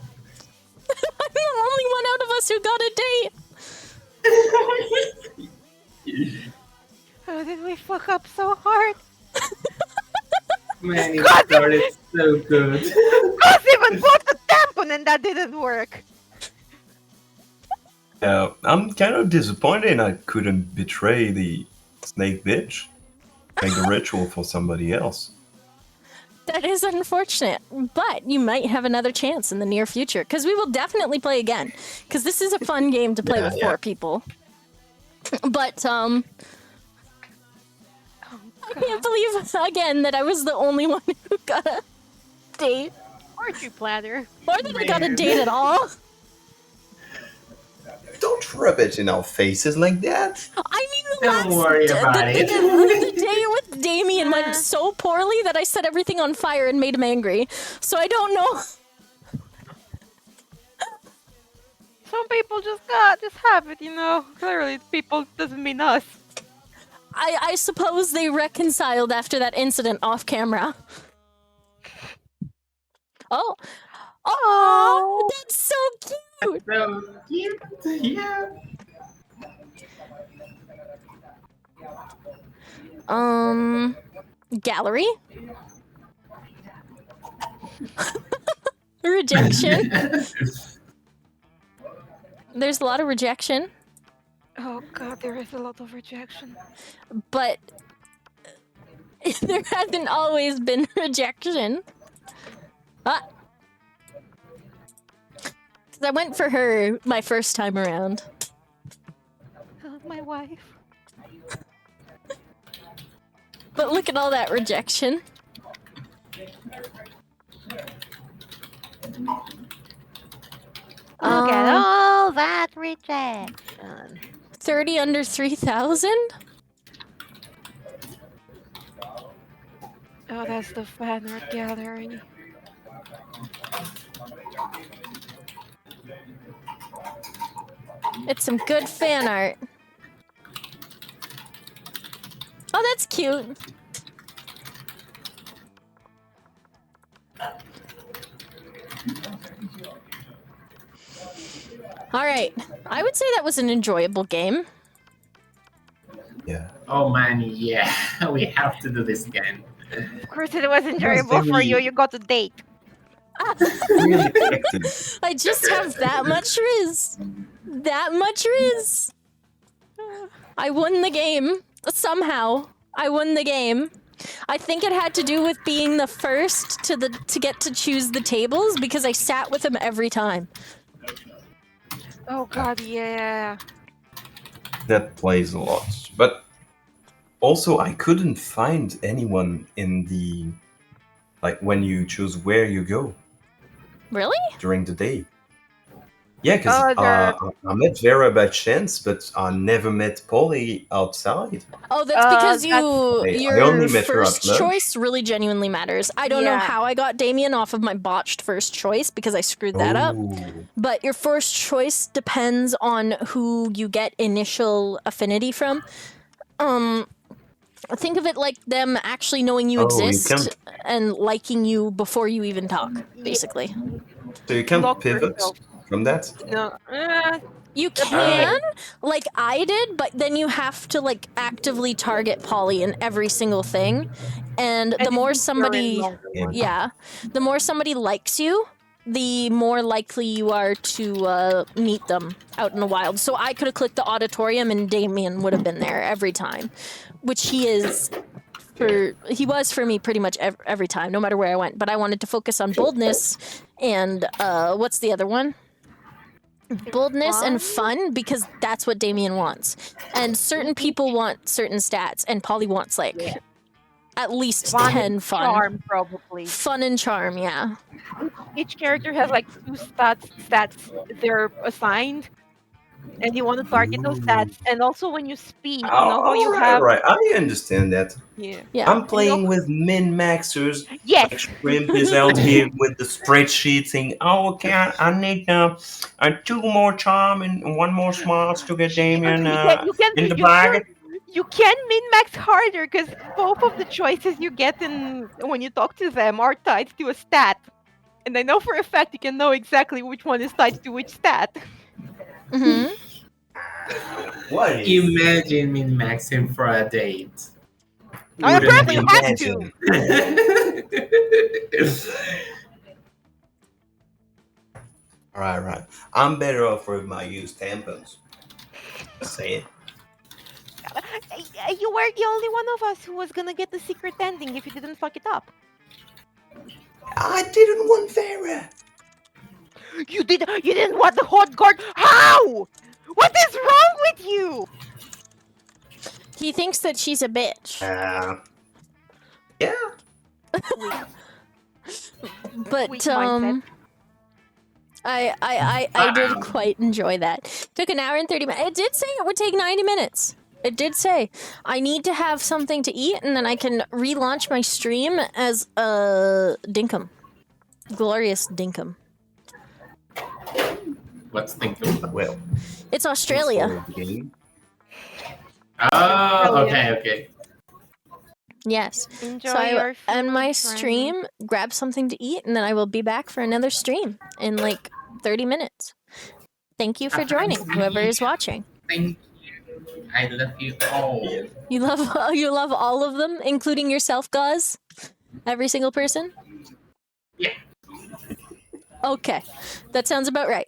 [SPEAKER 1] I'm the only one out of us who got a date.
[SPEAKER 2] How did we fuck up so hard?
[SPEAKER 3] Man, it
[SPEAKER 2] God,
[SPEAKER 3] started so good.
[SPEAKER 2] Gus even bought a tampon and that didn't work.
[SPEAKER 4] I'm kind of disappointed I couldn't betray the snake bitch. Make the ritual for somebody else.
[SPEAKER 1] That is unfortunate, but you might have another chance in the near future, because we will definitely play again, because this is a fun game to play with 4 people. But, I can't believe, again, that I was the only one who got a date.
[SPEAKER 2] Aren't you, Platter?
[SPEAKER 1] Or that I got a date at all.
[SPEAKER 4] Don't rub it in our faces like that.
[SPEAKER 1] I mean,
[SPEAKER 3] Don't worry about it.
[SPEAKER 1] The day with Damien went so poorly that I set everything on fire and made him angry. So I don't know.
[SPEAKER 2] Some people just have it, you know. Clearly, people doesn't mean us.
[SPEAKER 1] I suppose they reconciled after that incident off camera. Oh, that's so cute.
[SPEAKER 3] So cute. Yeah.
[SPEAKER 1] Gallery. Rejection. There's a lot of rejection,
[SPEAKER 2] Oh god, there is a lot of rejection.
[SPEAKER 1] but there hasn't always been rejection. Ah. 'Cause I went for her my first time around.
[SPEAKER 2] Oh, my wife.
[SPEAKER 1] But look at all that rejection.
[SPEAKER 2] Look at all that rejection.
[SPEAKER 1] 30 under 3,000?
[SPEAKER 2] Oh, that's the fan art gallery.
[SPEAKER 1] It's some good fan art. Oh, that's cute. All right. I would say that was an enjoyable game.
[SPEAKER 4] Yeah.
[SPEAKER 3] Oh man, yeah. We have to do this again.
[SPEAKER 2] Of course it was enjoyable for you, you got a date.
[SPEAKER 4] Really effective.
[SPEAKER 1] I just have that much Riz. That much Riz. I won the game. Somehow. I won the game. I think it had to do with being the first to get to choose the tables because I sat with him every time.
[SPEAKER 2] Oh god, yeah.
[SPEAKER 4] That plays a lot. But also, I couldn't find anyone in the... Like, when you choose where you go
[SPEAKER 1] Really?
[SPEAKER 4] during the day. Yeah, because
[SPEAKER 2] They're
[SPEAKER 4] I met Vera by chance, but I never met Polly outside.
[SPEAKER 1] Oh, that's because
[SPEAKER 2] that's
[SPEAKER 4] I only
[SPEAKER 1] your
[SPEAKER 4] met her
[SPEAKER 1] first
[SPEAKER 4] at lunch.
[SPEAKER 1] choice really genuinely matters. I don't know
[SPEAKER 2] Yeah.
[SPEAKER 1] how I got Damien off of my botched first choice because I screwed that up.
[SPEAKER 4] Oh,
[SPEAKER 1] But your first choice depends on who you get initial affinity from. Think of it like them actually knowing you
[SPEAKER 4] you
[SPEAKER 1] exist
[SPEAKER 4] can't.
[SPEAKER 1] and liking you before you even talk,
[SPEAKER 2] Yeah,
[SPEAKER 1] basically.
[SPEAKER 4] So you can't
[SPEAKER 2] lock
[SPEAKER 4] pivot
[SPEAKER 2] yourself.
[SPEAKER 4] from that.
[SPEAKER 2] No,
[SPEAKER 1] You
[SPEAKER 2] depending.
[SPEAKER 1] can, like I did, but then you have to like actively target Polly in every single thing. And the
[SPEAKER 2] And
[SPEAKER 1] more
[SPEAKER 2] it's easier in
[SPEAKER 1] somebody,
[SPEAKER 2] longer
[SPEAKER 4] Yeah.
[SPEAKER 2] ones.
[SPEAKER 1] yeah, the more somebody likes you, the more likely you are to meet them out in the wild. So I could have clicked the auditorium and Damien would have been there every time, which he is he was for me pretty much every time, no matter where I went. But I wanted to focus on boldness and what's the other one? Boldness and fun, because that's what Damien wants. And certain people want certain stats, and Polly wants like
[SPEAKER 2] Yeah.
[SPEAKER 1] at least
[SPEAKER 2] Fun
[SPEAKER 1] 10
[SPEAKER 2] and
[SPEAKER 1] fun.
[SPEAKER 2] charm, probably.
[SPEAKER 1] Fun and charm, yeah.
[SPEAKER 2] Each character has like two stats they're assigned, and you want to target those stats. And also when you speak, you know how you have
[SPEAKER 4] Right. I understand that.
[SPEAKER 2] yeah.
[SPEAKER 1] Yeah.
[SPEAKER 4] I'm playing with min-maxers.
[SPEAKER 2] Yes.
[SPEAKER 4] Like Shrimp is out here with the spreadsheet saying, "Oh, okay, I need two more charm and one more smarts to get Damien in the bag."
[SPEAKER 2] You can min max harder because both of the choices you get in when you talk to them are tied to a stat. And I know for a fact you can know exactly which one is tied to which stat.
[SPEAKER 1] Hmm.
[SPEAKER 4] What is?
[SPEAKER 3] Imagine min-maxing for a date.
[SPEAKER 2] I
[SPEAKER 3] Wouldn't
[SPEAKER 2] apparently
[SPEAKER 3] be-
[SPEAKER 2] have to.
[SPEAKER 4] Right. I'm better off with my used tampons. Just saying.
[SPEAKER 2] You were the only one of us who was gonna get the secret ending if you didn't fuck it up.
[SPEAKER 4] I didn't want Vera.
[SPEAKER 2] You didn't want the hot guard. How? What is wrong with you?
[SPEAKER 1] He thinks that she's a bitch.
[SPEAKER 4] Yeah.
[SPEAKER 1] But
[SPEAKER 2] Weak mindset.
[SPEAKER 1] I did quite enjoy that. Took an hour and 30 minutes. It did say it would take 90 minutes. It did say I need to have something to eat and then I can relaunch my stream as Dinkum. Glorious Dinkum.
[SPEAKER 3] What's thinking?
[SPEAKER 4] Well.
[SPEAKER 1] It's Australia.
[SPEAKER 3] Oh, okay.
[SPEAKER 2] Enjoy
[SPEAKER 1] Yes. So I
[SPEAKER 2] your
[SPEAKER 1] end my
[SPEAKER 2] food, friend.
[SPEAKER 1] stream, grab something to eat, and then I will be back for another stream in like 30 minutes. Thank you for joining, whoever is watching.
[SPEAKER 3] Thank you. I love you all.
[SPEAKER 1] You love all of them, including yourself, Gauze? Every single person?
[SPEAKER 3] Yeah.
[SPEAKER 1] Okay. That sounds about right.